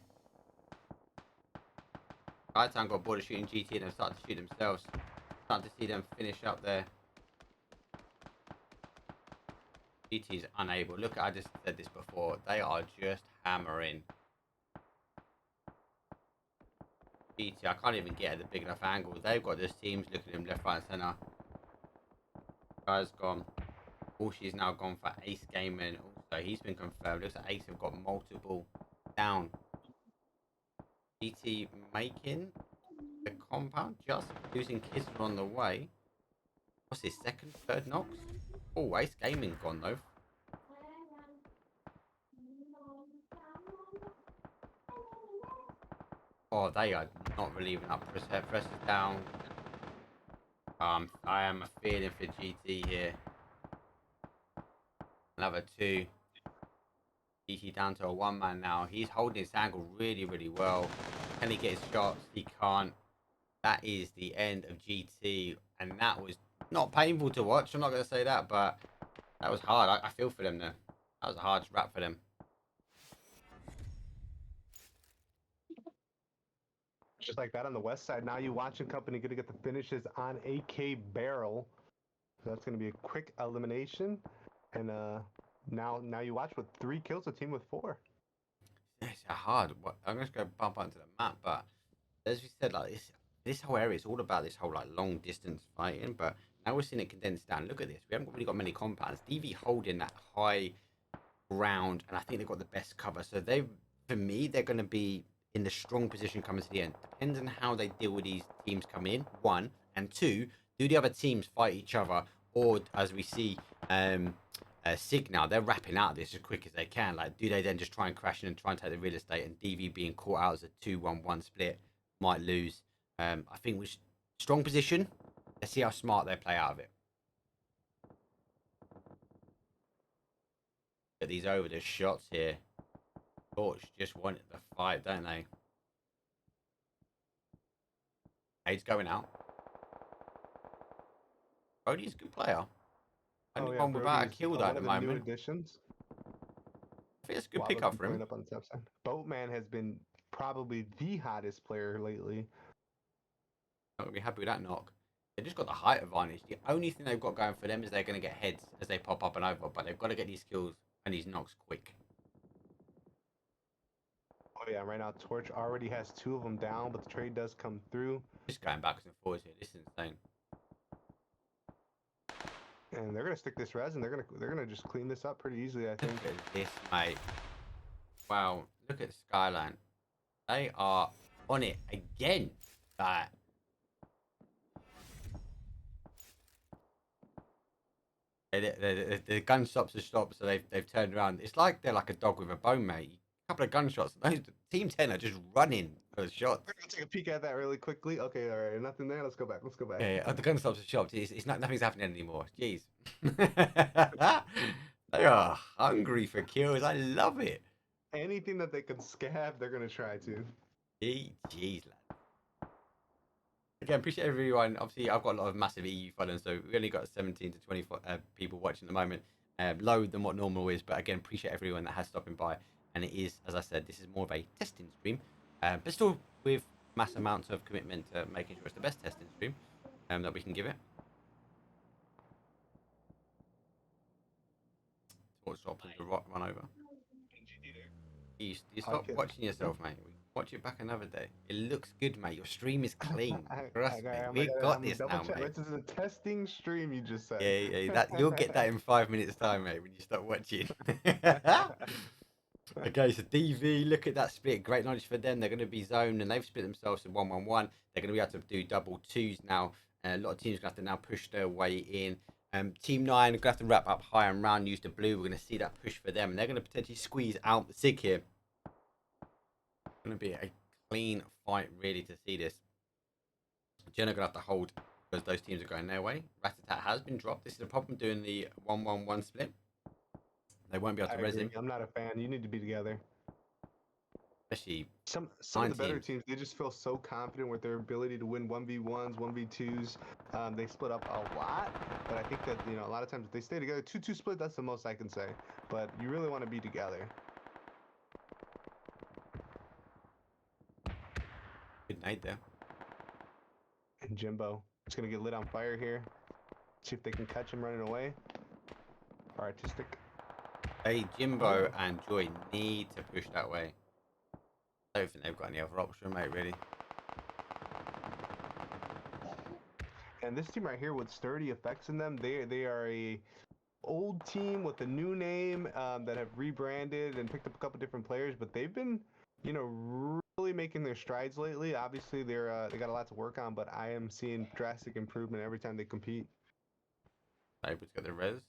H-Town got bored of shooting GT and they've started to shoot themselves. Starting to see them finish up there. GT is unable. Look, I just said this before. They are just hammering. GT, I can't even get at the big enough angle. They've got this teams looking at him left, right, and centre. Guy's gone. She's now gone for Ace Gaming. Also, he's been confirmed. Looks like Ace have got multiple down. GT making the compound, just losing Kisser on the way. What's his second, third knocks? Oh, Ace Gaming gone though. Oh, they are not relieving up. Press is down. I am feeling for GT here. Another 2. GT down to a 1-man now. He's holding his angle really, really well. Can he get his shots? He can't. That is the end of GT. And that was not painful to watch. I'm not going to say that, but that was hard. I feel for them there. That was a hard wrap for them. Just like that on the west side. Now you watching company gonna get the finishes on AK Barrel. So that's gonna be a quick elimination. And now you watch with 3 kills, a team with 4. Yes, hard. I'm just going to bump onto the map, but as we said, like this whole area is all about this whole like long distance fighting. But now we're seeing it condensed down. Look at this. We haven't really got many compounds. DV holding that high ground, and I think they've got the best cover. So for me, they're going to be in the strong position coming to the end. Depends on how they deal with these teams coming in. One and two, do the other teams fight each other, or as we see, Sig now, they're wrapping out this as quick as they can. Like, do they then just try and crash in and try and take the real estate? And DV being caught out as a 2-1-1 split might lose. I think we're strong position. Let's see how smart they play out of it. Get these over the shots here. Torch just wanted the fight, don't they? Aid's going out. Brody's a good player. Only one without a kill though at the moment. New additions. I think it's a good pickup for him. Up on the top side. Boatman has been probably the hottest player lately. Not gonna be happy with that knock. They just got the height advantage. The only thing they've got going for them is they're going to get heads as they pop up and over, but they've got to get these kills and these knocks quick. Oh yeah, right now Torch already has 2 of them down, but the trade does come through. Just going backwards and forwards here. This is insane. And they're gonna stick this res, and they're gonna just clean this up pretty easily, I think. Look at this, mate. Wow, look at the skyline. They are on it again. Like, the gun stops are stopped, so they've turned around. It's like they're like a dog with a bone, mate. A couple of gunshots. Those Team 10 are just running those shots. We're gonna take a peek at that really quickly. Okay, all right, nothing there. Let's go back. Yeah, the gun stops are stopped. It's not, nothing's happening anymore. Jeez. They are hungry for kills. I love it. Anything that they can scab, they're gonna try to. Jeez, lad. Again, appreciate everyone. Obviously, I've got a lot of massive EU followers, so we only got 17 to 24 people watching at the moment. Lower than what normal is, but again, appreciate everyone that has stopping by. And it is, as I said, this is more of a testing stream, but still with mass amounts of commitment to making sure it's the best testing stream that we can give it. What's options to run over? You stop watching yourself, mate. Watch it back another day. It looks good, mate. Your stream is clean. Trust me. We've got this now, mate. This is a testing stream, you just said. Yeah. You'll get that in 5 minutes' time, mate, when you start watching. Okay, so DV, look at that split. Great knowledge for them. They're going to be zoned, and they've split themselves to 1-1-1. They're going to be able to do double twos now. A lot of teams are going to have to now push their way in. Team 9 are going to have to wrap up high and round, use the blue. We're going to see that push for them, and they're going to potentially squeeze out the Sig here. It's going to be a clean fight, really, to see this. Jenna going to have to hold because those teams are going their way. Rat-a-tat has been dropped. This is a problem doing the 1-1-1 split. They won't be able to res him. I'm not a fan. You need to be together. Especially some of the better teams, they just feel so confident with their ability to win 1v1s, 1v2s. They split up a lot, but I think that, you know, a lot of times if they stay together, 2-2 split, that's the most I can say. But you really want to be together. Good night there. And Jimbo, it's going to get lit on fire here. See if they can catch him running away. Artistic. Hey, Jimbo and Joy need to push that way. I don't think they've got any other option, mate, really. And this team right here with sturdy effects in them, they are a old team with a new name that have rebranded and picked up a couple different players, but they've been, you know, really making their strides lately. Obviously, they got a lot to work on, but I am seeing drastic improvement every time they compete. Able to get the res.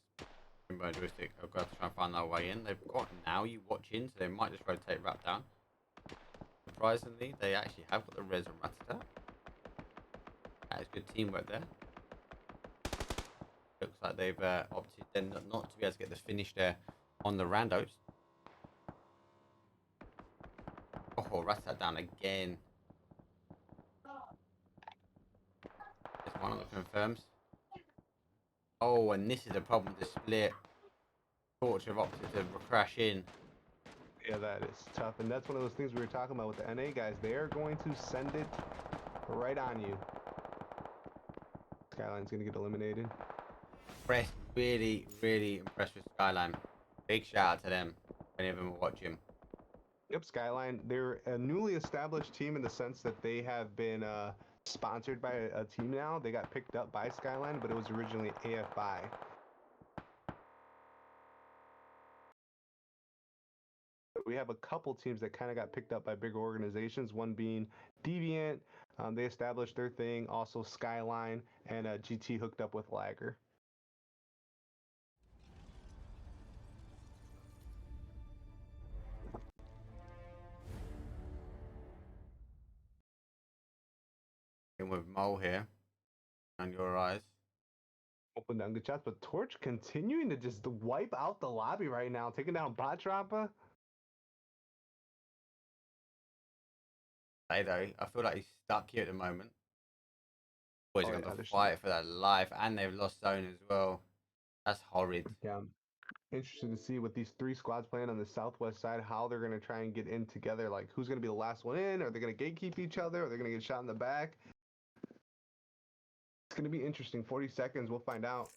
Jimbo and Joystick have got to try and find their way in. They've got now you watch in, so they might just rotate wrap down. Surprisingly, they actually have got the res on Rat-a-tat. That is good teamwork there. Looks like they've opted then not to be able to get the finish there on the randos. Oh, Rat-a-tat down again. There's one of the confirms. Oh, and this is a problem to split. Torch have opted to crash in. Yeah, that is tough. And that's one of those things we were talking about with the NA guys. They are going to send it right on you. Skyline's going to get eliminated. Impressed, really impressed with Skyline. Big shout out to them. If any of them are watching. Yep, Skyline. They're a newly established team in the sense that they have been sponsored by a team now. They got picked up by Skyline, but it was originally AFI. We have a couple teams that kind of got picked up by bigger organizations, one being Deviant. They established their thing. Also Skyline and GT hooked up with Lager. In with Mole here. On your eyes. Open down good shots, but Torch continuing to just wipe out the lobby right now, taking down Botrappa. Hey though, I feel like he's stuck here at the moment. Boys are going to they're fight for their life, and they've lost zone as well. That's horrid. Yeah. Interested to see what these three squads playing on the southwest side, how they're going to try and get in together. Like, who's going to be the last one in? Are they going to gatekeep each other? Are they going to get shot in the back? It's going to be interesting. 40 seconds, we'll find out.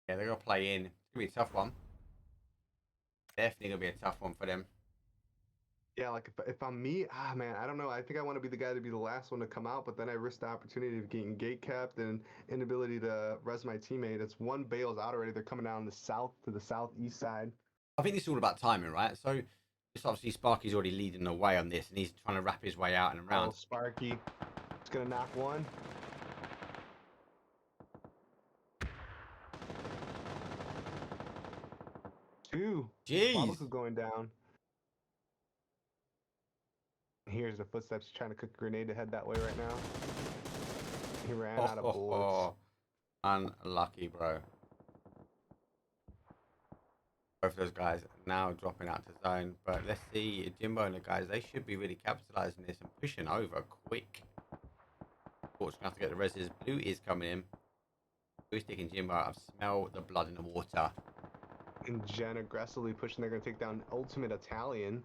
Yeah, they're going to play in. It's going to be a tough one. Definitely going to be a tough one for them. Yeah, like if I'm me, man, I don't know. I think I want to be the guy to be the last one to come out, but then I risk the opportunity of getting gate capped and inability to res my teammate. It's one bail's out already. They're coming down the south to the southeast side. I think this is all about timing, right? So, this obviously Sparky's already leading the way on this, and he's trying to wrap his way out and around. Oh, Sparky. It's going to knock one. Two. Jeez. Babaku going down. Here's the footsteps. He's trying to cook a grenade to head that way right now. He ran out of bullets. Unlucky, bro. Both of those guys now dropping out to zone. But let's see, Jimbo and the guys, they should be really capitalizing this and pushing over quick. Fortunately, have to get the reses. Blue is coming in. Blue sticking Jimbo. I smell the blood in the water. And Jen aggressively pushing. They're going to take down Ultimate Italian.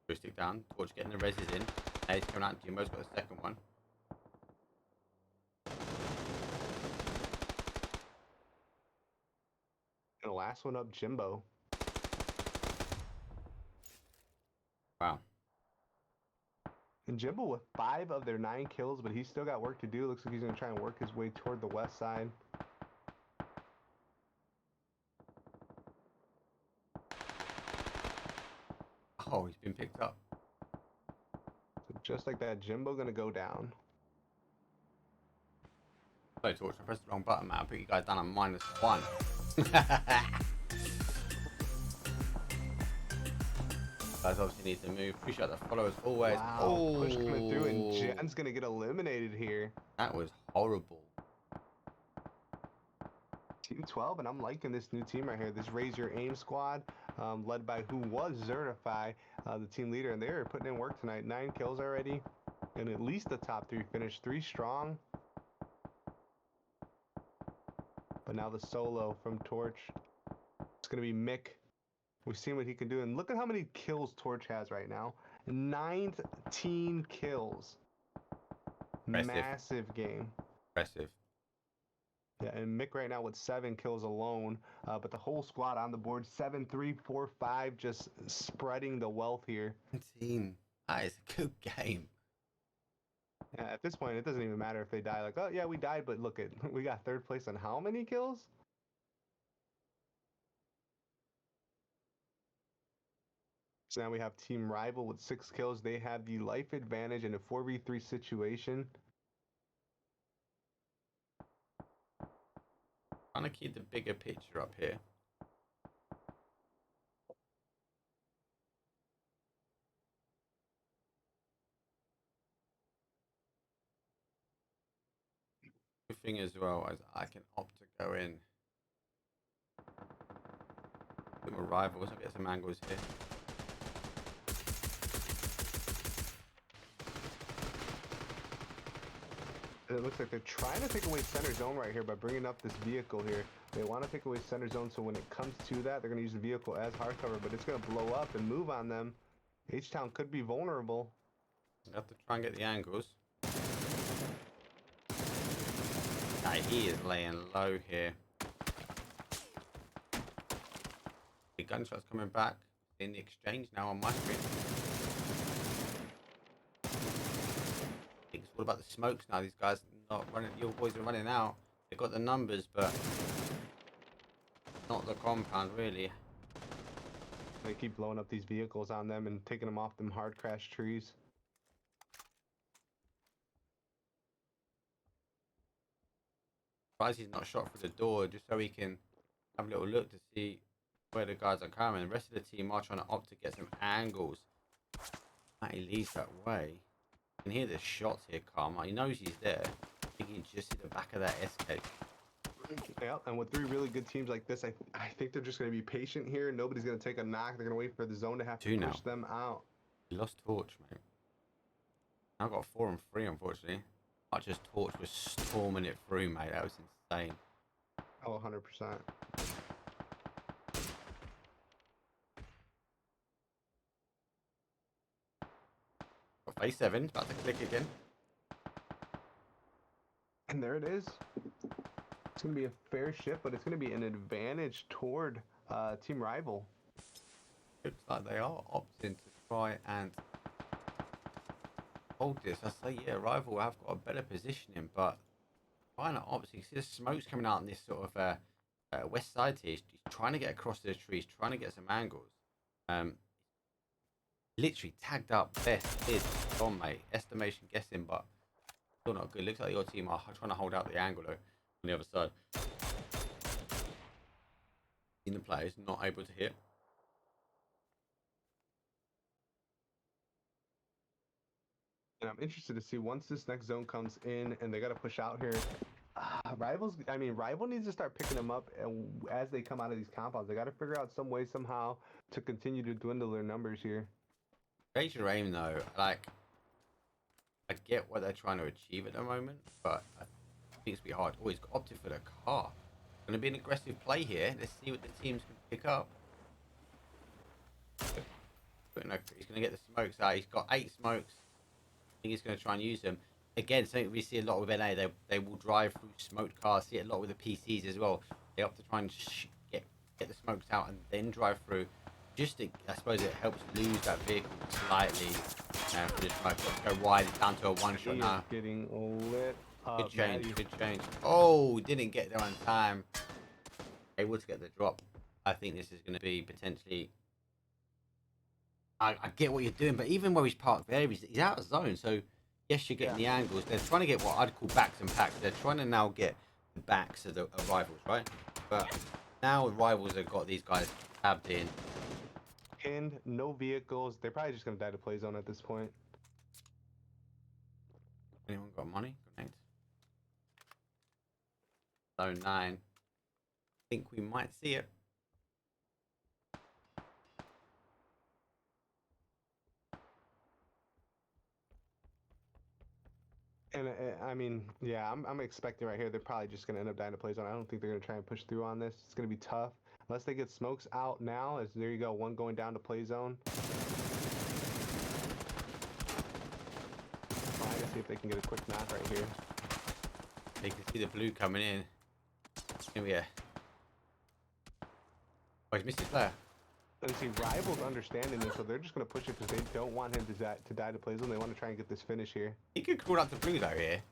Blue stick down. Torch getting the reses in. He's coming out. Jimbo's got the second one. And the last one up, Jimbo. Wow. And Jimbo with 5 of their 9 kills, but he's still got work to do. Looks like he's going to try and work his way toward the west side. Oh, he's been picked up. So just like that, Jimbo going to go down. Sorry, Torch, I pressed the wrong button, man. I put you guys down on -1. Guys obviously need to move. Appreciate the follow as always. Wow. Oh, Push coming through, and Jen's going to get eliminated here. That was horrible. Team 12, and I'm liking this new team right here. This Raise Your Aim squad, led by who was Zertify, the team leader, and they're putting in work tonight. 9 kills already, and at least the top 3 finished. 3 strong. But now the solo from Torch. It's going to be Mick. We've seen what he can do, and look at how many kills Torch has right now. 19 kills. Impressive. Massive game. Impressive. Yeah, and Mick right now with 7 kills alone, but the whole squad on the board, 7, 3, 4, 5, just spreading the wealth here. 17. That is a good game. Yeah, at this point, it doesn't even matter if they die. Like, oh yeah, we died, but look at we got 3rd place on how many kills? So now we have Team Rival with 6 kills. They have the life advantage in a 4v3 situation. Trying to keep the bigger picture up here. Good thing as well as I can opt to go in. With my rivals, I'll get some angles here. It looks like they're trying to take away center zone right here by bringing up this vehicle here. They want to take away center zone, so when it comes to that, they're going to use the vehicle as hard cover, but it's going to blow up and move on them. H-Town could be vulnerable. I have to try and get the angles. Nah, he is laying low here. The gunshots coming back in the exchange now on my screen. I think it's all about the smokes now. These guys not running. Your boys are running out. They've got the numbers, but not the compound really. They keep blowing up these vehicles on them and taking them off them hard crash trees. Surprised he's not shot through the door just so he can have a little look to see where the guys are coming. The rest of the team are trying to opt to get some angles. He leads that way. You can hear the shots here, Karma. He knows he's there. I think he just see the back of that SK. Yeah, and with 3 really good teams like this, I think they're just going to be patient here. Nobody's going to take a knock. They're going to wait for the zone to have to 2 now. push them out. He lost Torch, mate. I've got 4 and 3, unfortunately. I just Torch was storming it through, mate. That was insane. Oh, 100%. Got phase 7. About to click again. And there it is. It's going to be a fair shift, but it's going to be an advantage toward Team Rival. Looks like they are opting to try and hold this. I say, yeah, Rival have got a better positioning, but trying to obviously see the smoke's coming out on this sort of west side here. He's trying to get across the trees, trying to get some angles. Literally tagged up best is on, mate. Estimation guessing, but still not good. Looks like your team are trying to hold out the angle though on the other side. In the players not able to hit. And I'm interested to see once this next zone comes in and they got to push out here. Rival needs to start picking them up as they come out of these compounds. They got to figure out some way, somehow, to continue to dwindle their numbers here. Raise your aim though. Like, I get what they're trying to achieve at the moment, but I think it's be hard. Oh, he's opted for the car. Going to be an aggressive play here. Let's see what the teams can pick up. He's going to get the smokes out. He's got 8 smokes. I think he's going to try and use them. Again, something we see a lot with NA. They will drive through smoked cars. See it a lot with the PCs as well. They opt to try and get the smokes out and then drive through. Just to, I suppose it helps lose that vehicle slightly for the smoke. Let's go wide. It's down to a 1-shot now. Getting lit up. Good change. Good change. Oh, didn't get there on time. Able to get the drop. I think this is going to be potentially. I get what you're doing, but even where he's parked there, he's out of zone. So yes, you're getting the angles. They're trying to get what I'd call backs and packs. They're trying to now get the backs of the rivals, right? But now the rivals have got these guys tabbed in. And no vehicles. They're probably just going to die to play zone at this point. Anyone got money? Grenades? Zone 9. Think we might see it. And I'm expecting right here they're probably just going to end up dying to play zone. I don't think they're going to try and push through on this. It's going to be tough. Unless they get smokes out now, as there you go, one going down to play zone. Trying to see if they can get a quick knock right here. They can see the blue coming in. Here we are. Oh, he's missed his player. And see, Rivals understanding this, so they're just going to push it because they don't want him to die to play zone. They want to try and get this finish here. He could call out the blue though here.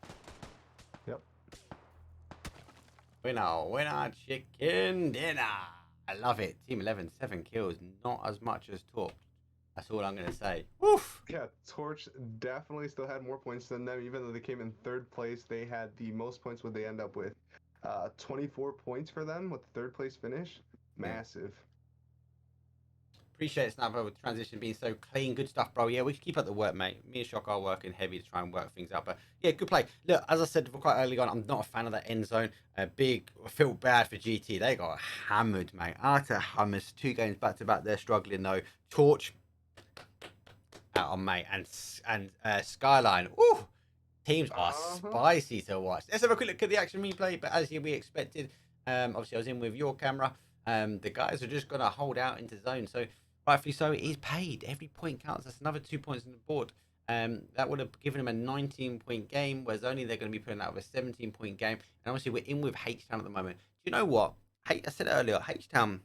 Yep. Winner, chicken dinner. I love it. Team 11, 7 kills. Not as much as Torch. That's all I'm going to say. Woof! Yeah, Torch definitely still had more points than them. Even though they came in 3rd place, they had the most points. What they end up with 24 points for them with the 3rd place finish. Massive. Appreciate it, Snapper, with transition being so clean. Good stuff, bro. Yeah, we can keep up the work, mate. Me and Shock are working heavy to try and work things out. But yeah, good play. Look, as I said quite early on, I'm not a fan of that end zone. I feel bad for GT. They got hammered, mate. Utter hammers. 2 games back to back. They're struggling though. Torch out on, mate, and Skyline. Ooh, teams are spicy to watch. Let's have a quick look at the action replay. But as we expected, obviously I was in with your camera. The guys are just gonna hold out into zone. So rightfully so, it is paid. Every point counts. That's another 2 points on the board. That would have given them a 19-point game, whereas only they're going to be putting out with a 17-point game. And obviously, we're in with H Town at the moment. Do you know what? I said earlier, H Town,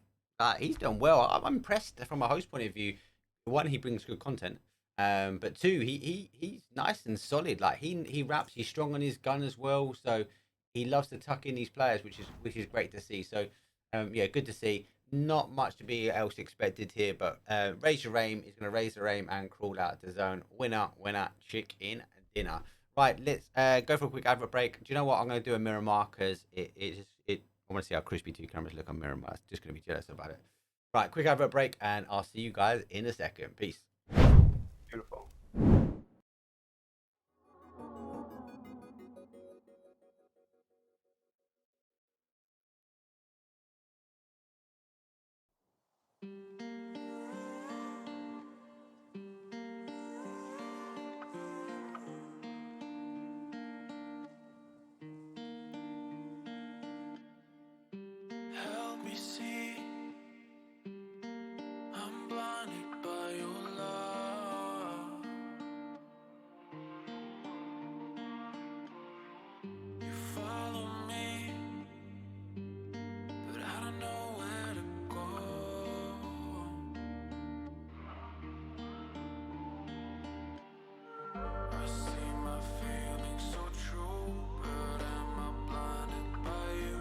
he's done well. I'm impressed from a host point of view. One, he brings good content. But two, he's nice and solid. Like he raps, he's strong on his gun as well. So he loves to tuck in these players, which is great to see. So yeah, good to see. Not much to be else expected here, but raise your aim is going to raise their aim and crawl out the zone. Winner, chicken dinner. Right, let's go for a quick advert break. Do you know what? I'm going to do a Miramar because I want to see how crispy two cameras look on Miramar. I'm just going to be jealous about it. Right, quick advert break, and I'll see you guys in a second. Peace. Beautiful. Help me see, I'm blinded by your love. You follow me, but I don't know where to go. I see my feelings so true, but am I blinded by you?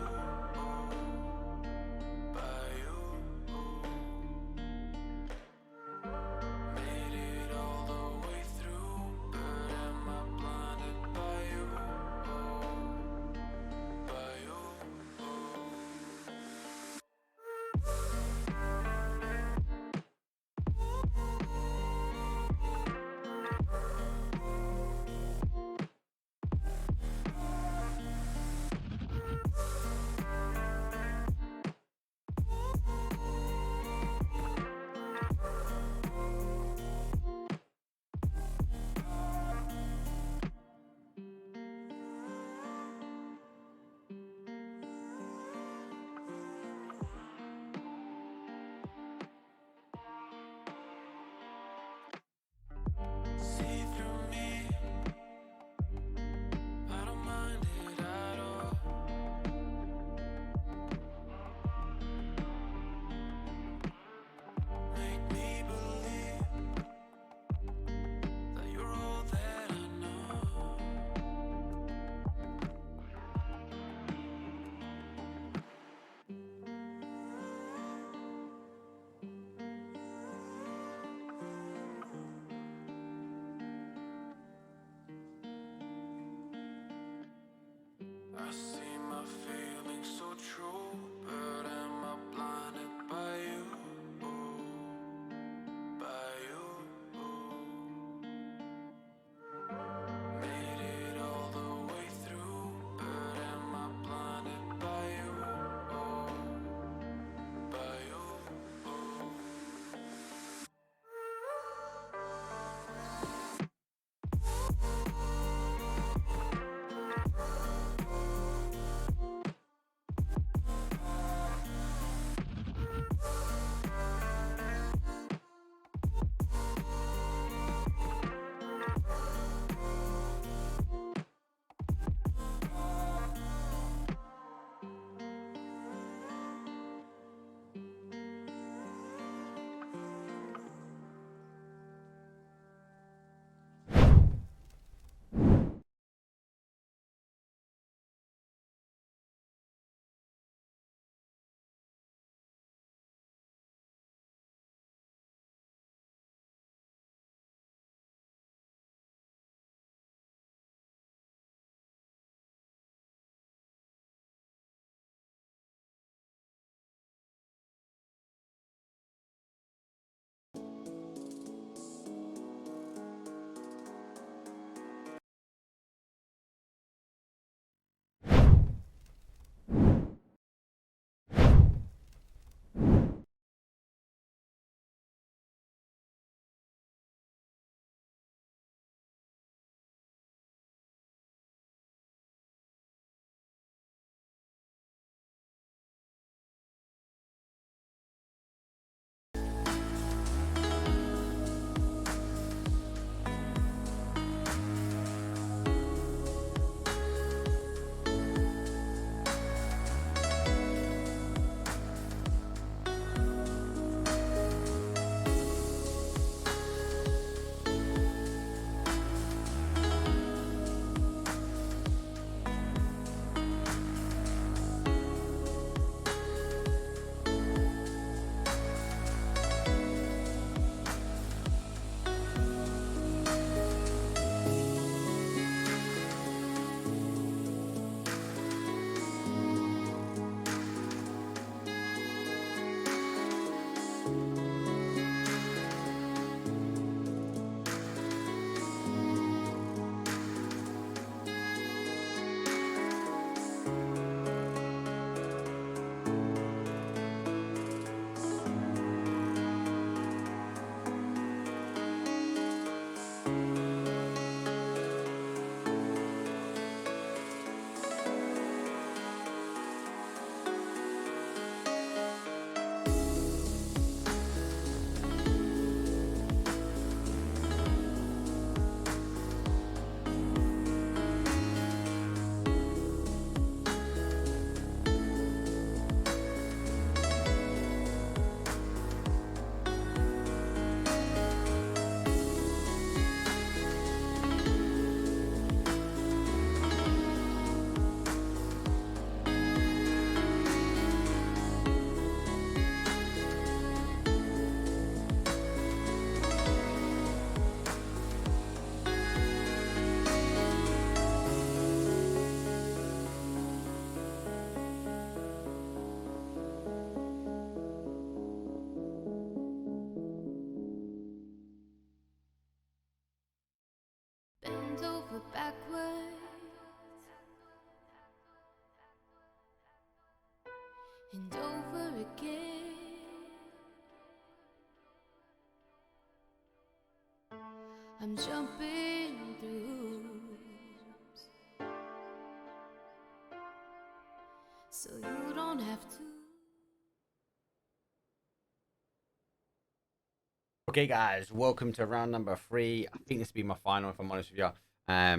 By you. Made it all the way through, but am I blinded by you? By you. See through me, I don't mind it at all. Make me believe that you're all that I know. I see my feelings so true, but am I blinded by you? By you. Made it all the way through, but am I blinded by you? By you. again. I'm jumping through hoops, so you don't have to. Okay, guys, welcome to round number 3. I think this will be my final, if I'm honest with you. I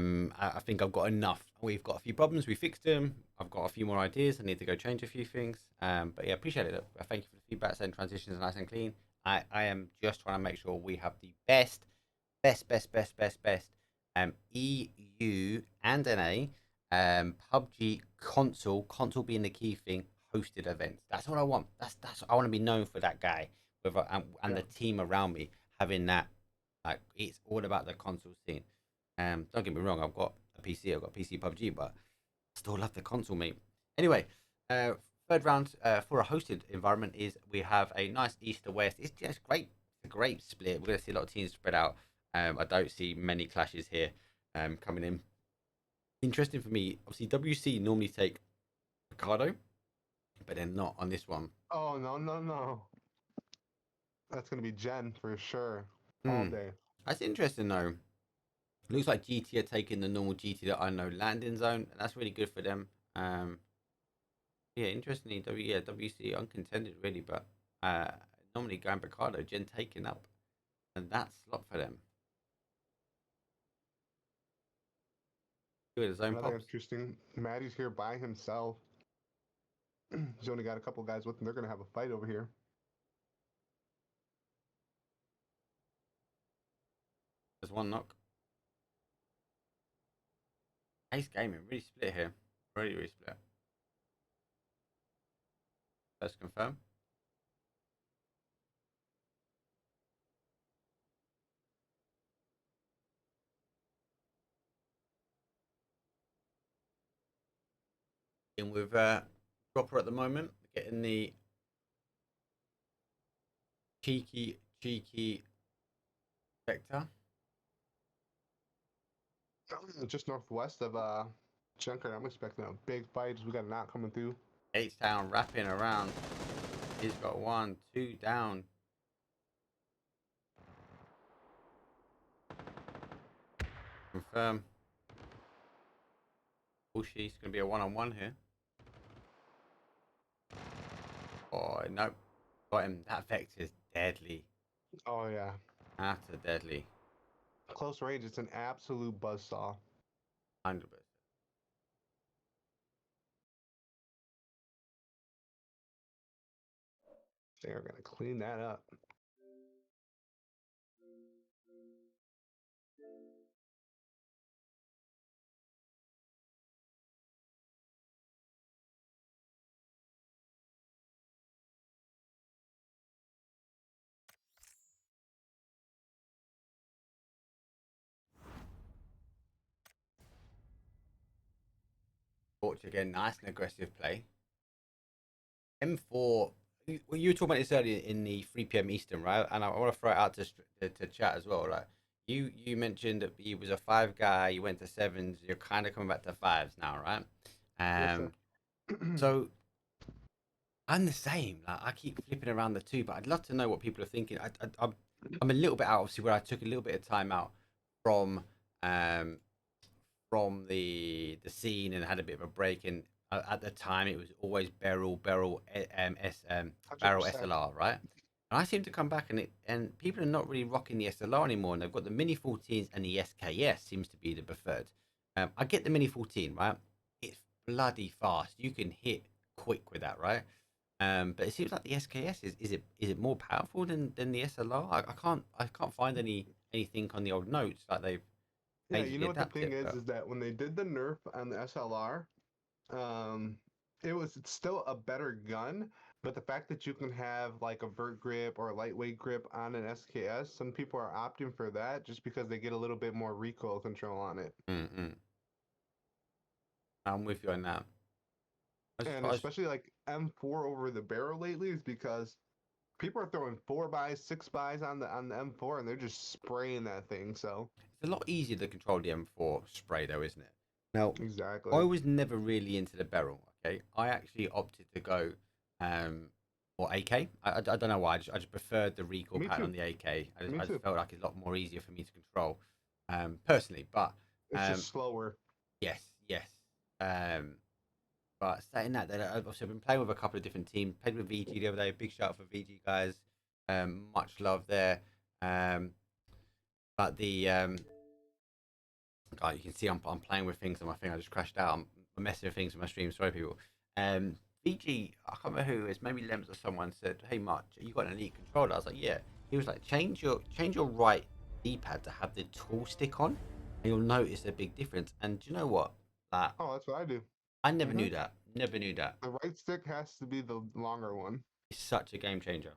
think I've got enough. We've got a few problems. We fixed them. I've got a few more ideas. I need to go change a few things. But yeah, appreciate it. Thank you for the feedback. Saying transitions are nice and clean. I am just trying to make sure we have the best EU and NA PUBG console being the key thing, hosted events. That's what I want. That's I want to be known for that guy with and the team around me having that. Like, it's all about the console scene. Don't get me wrong, I've got a PC, I've got PC PUBG, but I still love the console, mate. Anyway, third round for a hosted environment is we have a nice east to west. It's just great. It's a great split. We're going to see a lot of teams spread out. I don't see many clashes here coming in. Interesting for me, obviously WC normally take Ricardo, but they're not on this one. Oh, no. That's going to be Jen for sure. All day. That's interesting though. Looks like GT are taking the normal GT that I know landing zone, and that's really good for them. Yeah, interestingly, WC uncontended really, but normally going Ricardo, Jen taking up, and that slot for them. Good zone Another pops. interesting. Maddie's here by himself. He's only got a couple guys with him. They're going to have a fight over here. There's one knock. Ace Gaming really split here. Really split. Let's confirm. In with Dropper at the moment, getting the cheeky vector. Just northwest of Junker. I'm expecting a big fight as we got a knot coming through. H-Town wrapping around. He's got 1, 2 down. Confirm. Bushy's going to be a one-on-one here. Oh, no. Got him. That vector's deadly. Oh, yeah. That's a deadly. Close range, it's an absolute buzzsaw. 100%. They're going to clean that up. Torch again. Nice and aggressive play. M4. Well, you were talking about this earlier in the 3 p.m. Eastern, right? And I want to throw it out to chat as well, right? You mentioned that he was a 5 guy. You went to 7s. You're kind of coming back to 5s now, right? Yes, So I'm the same. Like, I keep flipping around the 2, but I'd love to know what people are thinking. I'm a little bit out, obviously, where I took a little bit of time out from the scene and had a bit of a break. And at the time, it was always barrel SLR, right? And I seem to come back and people are not really rocking the SLR anymore, and they've got the Mini 14s and the SKS seems to be the preferred. I get the Mini 14, right? It's bloody fast. You can hit quick with that, right? But it seems like the SKS is it more powerful than the SLR? I can't find anything on the old notes like they've Yeah, you know what the thing it, is that when they did the nerf on the SLR, it's still a better gun, but the fact that you can have like a vert grip or a lightweight grip on an SKS, some people are opting for that just because they get a little bit more recoil control on it. I'm with you on that. And especially like M4 over the barrel lately is because people are throwing 4 buys, 6 buys on the M4 and they're just spraying that thing. So it's a lot easier to control the M4 spray though, isn't it? Now, exactly. I was never really into the barrel. Okay, I actually opted to go or AK. I don't know why. I just preferred the recoil Me pattern too. on the AK. Me I too. just felt like it's a lot more easier for me to control, personally. But It's just slower. yes, yes. Um, but saying that, then I've also been playing with a couple of different teams. Played with VG the other day. Big shout out for VG guys. Much love there. But the you can see I'm playing with things on my thing. I just crashed out. I'm messing with things on my stream. Sorry, people. VG, I can't remember who it is. Maybe Lems or someone said, "Hey, March, you got an elite controller?" I was like, "Yeah." He was like, "Change your right D-pad to have the tool stick on, and you'll notice a big difference." And do you know what? Like, Oh, that's what I do. I never knew that. Never knew that. The right stick has to be the longer one. It's such a game changer.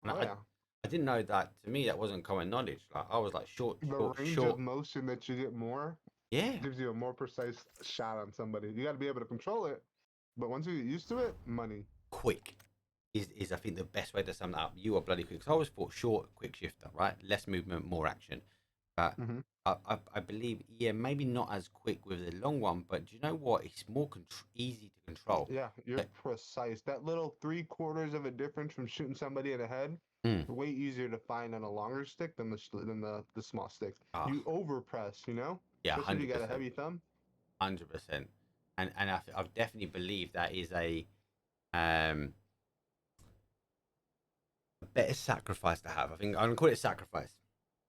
And Oh yeah. I didn't know that. To me, that wasn't common knowledge. Like I was like short, The short, range of short. motion that you get more Yeah. gives you a more precise shot on somebody. You got to be able to control it, but once you get used to it, money. Quick is I think the best way to sum that up. You are bloody quick. 'Cause I always thought short, quick shifter, right? Less movement, more action. But Mm-hmm. I believe, yeah, maybe not as quick with the long one, but do you know what? It's more easy to control. Yeah, you're precise. That little 3/4 of a difference from shooting somebody in the head, Mm. way easier to find on a longer stick than the small stick. Ah, You overpress, yeah, especially if you got a 100%, heavy thumb. 100%. And I've definitely believe that is um a better sacrifice to have. I think I'm gonna call it sacrifice.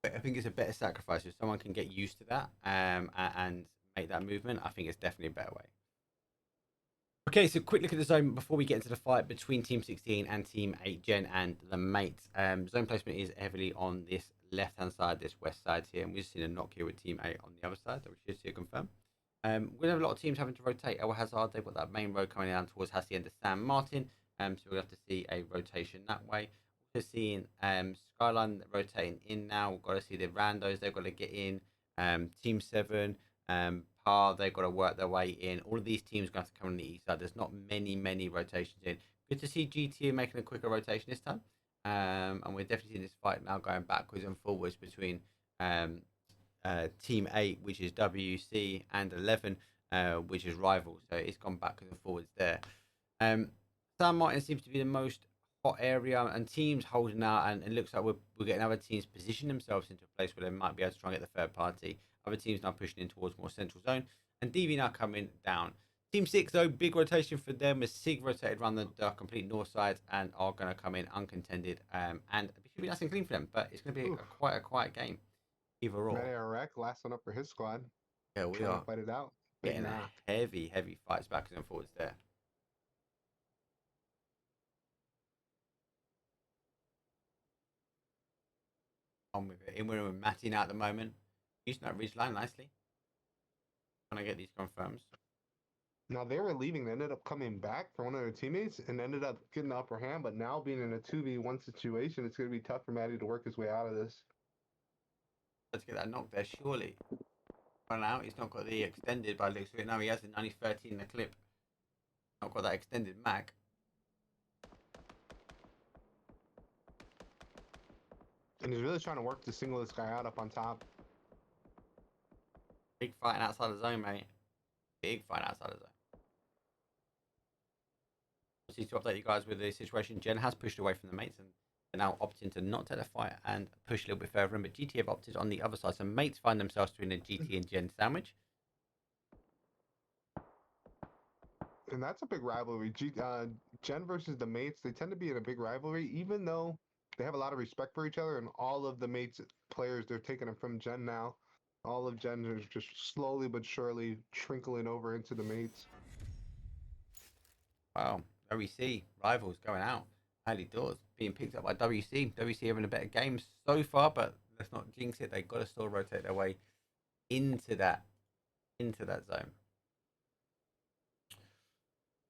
But I think it's a better sacrifice if someone can get used to that and make that movement. I think it's definitely a better way. Okay, so quick look at the zone before we get into the fight between Team 16 and Team 8 Gen and the mates. Zone placement is heavily on this left-hand side, this west side here, and we've seen a knock here with Team 8 on the other side that we should see a confirm. We're going to have a lot of teams having to rotate. El Hazard, they've got that main road coming down towards Hassie and San Martin, so we'll have to see a rotation that way. Also seeing Skyline rotating in now. We've got to see the Randos, they've got to get in. Team 7, Par, they've got to work their way in. All of these teams are going to have to come on the east side. There's not many rotations in. Good to see GT making a quicker rotation this time. And we're definitely seeing this fight now going backwards and forwards between Team 8, which is WC, and 11, which is Rival. So it's gone backwards and forwards there. San Martin seems to be the most hot area, and teams holding out, and it looks like we're getting other teams position themselves into a place where they might be able to try and get the third party. Other teams now pushing in towards more central zone, and DV now coming down. Team 6, though, big rotation for them as Sig rotated around the complete north side and are going to come in uncontended. And it should be nice and clean for them, but it's going to be quite a quiet game. Either or. Iraq, last one up for his squad. Yeah, we trying are to fight it out. getting heavy fights backwards and forwards there. On with it. In with Matty now at the moment. Using that ridge line nicely. Trying to get these confirms. Now they were leaving. They ended up coming back for one of their teammates and ended up getting the upper hand. But now being in a 2v1 situation, it's going to be tough for Matty to work his way out of this. Let's get that knock there, surely. Run out. He's not got the extended by the looks of it. No, he hasn't. Only 13 in the clip. Not got that extended mag. And he's really trying to work to single this guy out up on top. Big fighting outside the zone, mate. Big fight outside the zone. See, to update you guys with the situation, Gen has pushed away from the mates and they're now opting to not take the fight and push a little bit further in. But GT have opted on the other side, so mates find themselves between a GT and Gen sandwich. And that's a big rivalry. Gen versus the mates, they tend to be in a big rivalry, even though they have a lot of respect for each other. And all of the mates players, they're taking them from Gen now. All of Gen is just slowly but surely trickling over into the mates. Wow, WC rivals going out early doors, being picked up by WC. WC having a better game so far, but let's not jinx it. They've got to still rotate their way into that zone.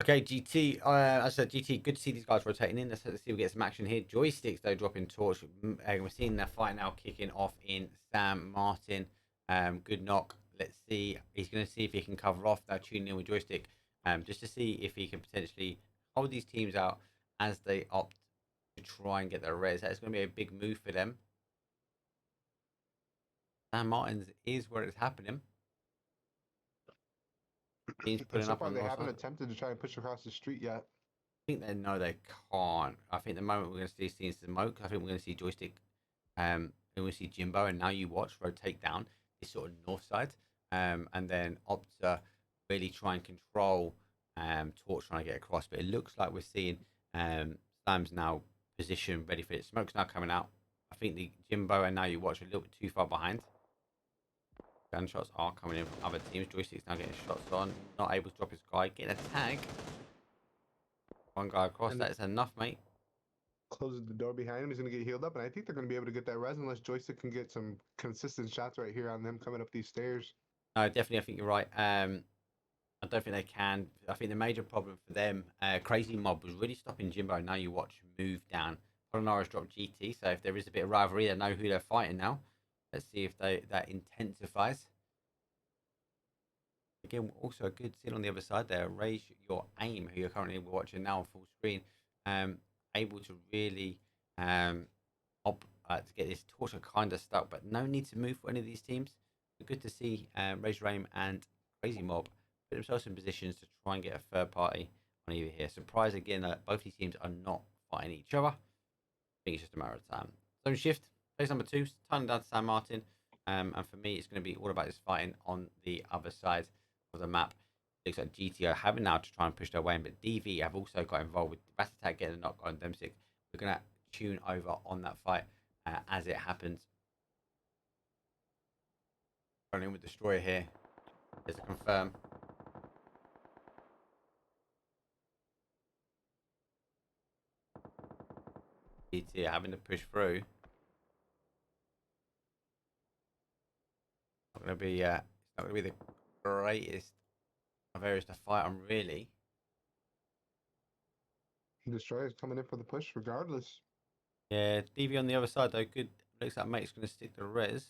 Okay, GT. As I said, GT. Good to see these guys rotating in. Let's see if we get some action here. Joysticks though dropping torch. We're seeing their fight now kicking off in Sam Martin. Good knock. Let's see. He's going to see if he can cover off. Now tuning in with Joystick, just to see if he can potentially hold these teams out as they opt to try and get their res. That's going to be a big move for them. Sam Martin's is where it's happening. Teams putting so up far, on they the haven't side. attempted to try and push across the street yet. think they know they can't. I think the moment we're going to see scenes smoke, I think we're going to see joystick, and we see Jimbo, and now you watch rotate down this sort of north side, and then Opta really try and control Torch trying to get across. But it looks like we're seeing Slam's now position ready for it. Smoke's now coming out. I think the Jimbo and now you watch a little bit too far behind. Gunshots are coming in from other teams. Joystick's now getting shots on. Not able to drop his guy. Getting a tag. One guy across. And that is enough, mate. closes the door behind him. He's going to get healed up, and I think they're going to be able to get that res unless Joystick can get some consistent shots right here on them coming up these stairs. No, definitely. I think you're right. I don't think they can. I think the major problem for them, Crazy Mob was really stopping Jimbo. Now you watch move down. Polonara's dropped GT, so if there is a bit of rivalry, they know who they're fighting now. Let's see if that intensifies. Again, also a good scene on the other side there. Raise your aim, who you're currently watching now on full screen. Able to really to get this Torture kind of stuck, but no need to move for any of these teams. But good to see Raise Your Aim and Crazy Mob put themselves in positions to try and get a third party on either here. Surprise again that both these teams are not fighting each other. I think it's just a matter of time. Zone shift, place number 2, turning down to San Martin. And for me, it's going to be all about this fighting on the other side of the map. Looks like GTO having now to try and push their way in, but DV have also got involved with Bat Attack getting a knock on Demsic. We're going to tune over on that fight as it happens. Running with Destroyer here. There's a confirm. GTO having to push through. Not going to be. It's not going to be the greatest of areas to fight on, really. Destroyer's coming in for the push regardless. Yeah, DV on the other side though. Good. Looks like mate's going to stick to res.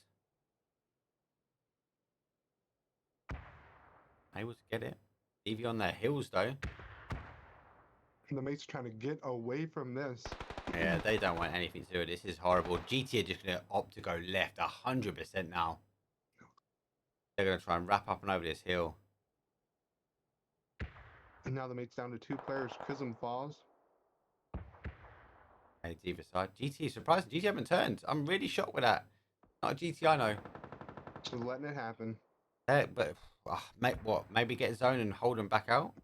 Able to get it. DV on their heels though. And the mate's trying to get away from this. Yeah, they don't want anything to do with it. This is horrible. GT are just going to opt to go left 100% now. They're going to try and wrap up and over this hill. And now the mate's down to 2 players. Chrism falls. Hey, Diva side. GT is surprising. GT haven't turned. I'm really shocked with that. Not a GT, I know. Just letting it happen. But what? Maybe get zone and hold them back out?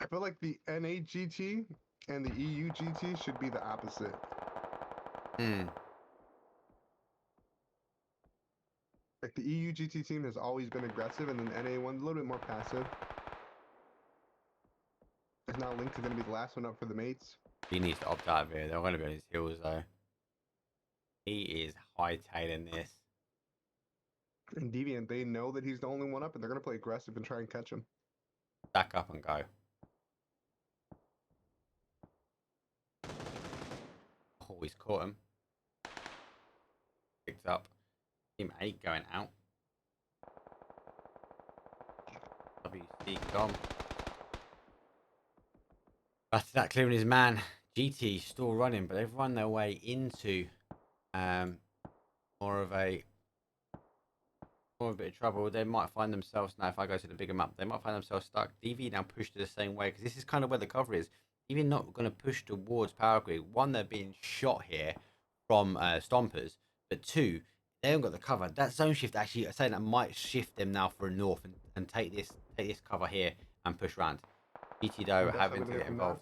I feel like the NA GT and the EU GT should be the opposite. Like the EU GT team has always been aggressive, and then NA one's a little bit more passive. And now Link is going to be the last one up for the mates. He needs to opt out of here. They're going to be on his heels though. He is hightailing this. And Deviant, they know that he's the only one up, and they're going to play aggressive and try and catch him. Back up and go. Oh, he's caught him. Picked up. Team 8 going out. WC gone. After that, clearing his man. GT still running, but they've run their way into more of a bit of trouble. They might find themselves now, if I go to the bigger map, they might find themselves stuck. DV now pushed the same way, because this is kind of where the cover is. Even not going to push towards Power Grid. One, they're being shot here from Stompers, but 2, they haven't got the cover. That zone shift actually saying that might shift them now for a north and take this cover here and push round. GT though having to get involved.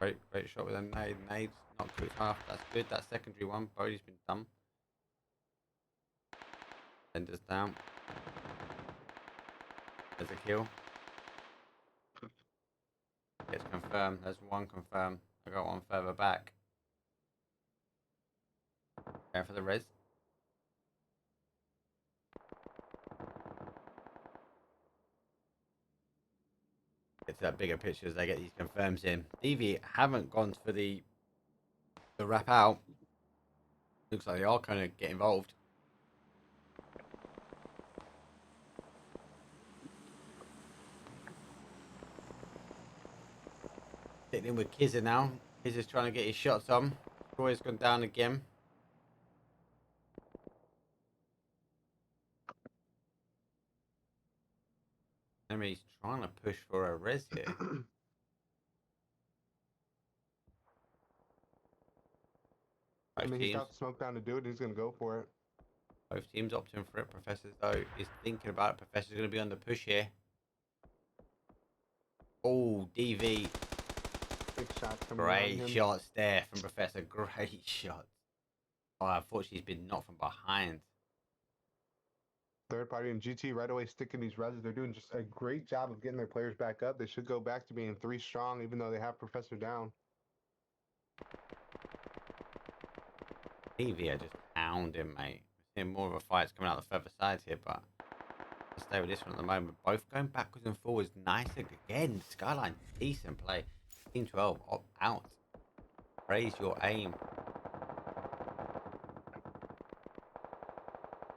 Great shot with a nade. Nade's not quick enough. That's good. That secondary one. Bodie's been done. Ender's down. There's a kill. Gets confirmed. There's one confirmed. I got one further back. Going for the res. Get to that bigger picture as they get these confirms in. DV haven't gone for the wrap out. Looks like they are kind of get involved. Sitting in with Kizza now. Kizza's trying to get his shots on. Troy's gone down again. Enemy's trying to push for a res here. I mean, he's teams, got the smoke down to do it. He's gonna go for it. both teams opting for it. Professor though is thinking about it. Professor's going to be on the push here. Oh, DV. Big shot coming on Great him. shots there from Professor. Great shots. Oh, unfortunately, he's been knocked from behind. Third party and GT right away sticking these reses. They're doing just a great job of getting their players back up. They should go back to being 3 strong, even though they have Professor down. DV are just pounding, mate. We're seeing more of a fight coming out the further sides here, but let's stay with this one at the moment. Both going backwards and forwards. Nice again. Skyline, decent play. Team 12 out. Raise your aim.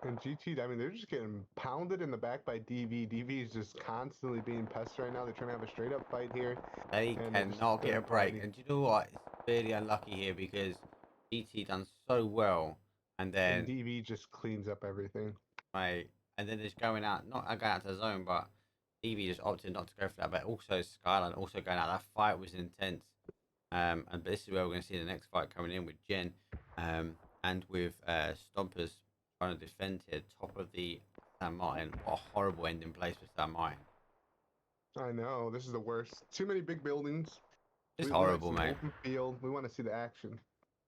And GT, I mean, they're just getting pounded in the back by DV. DV is just constantly being pestered right now. They're trying to have a straight up fight here. They And they're just cannot get a third break. party. And do you know what? It's really unlucky here because GT done so well. And then, And DV just cleans up everything. mate, and then it's going out, not going out to the zone, but DV just opted not to go for that. But also Skyline also going out. That fight was intense. And this is where we're going to see the next fight coming in with Jen and with Stompers trying to defend here, top of the San Martin. What a horrible ending place for San Martin. I know, this is the worst. Too many big buildings. It's We like horrible, some mate. Open field. We want to see the action.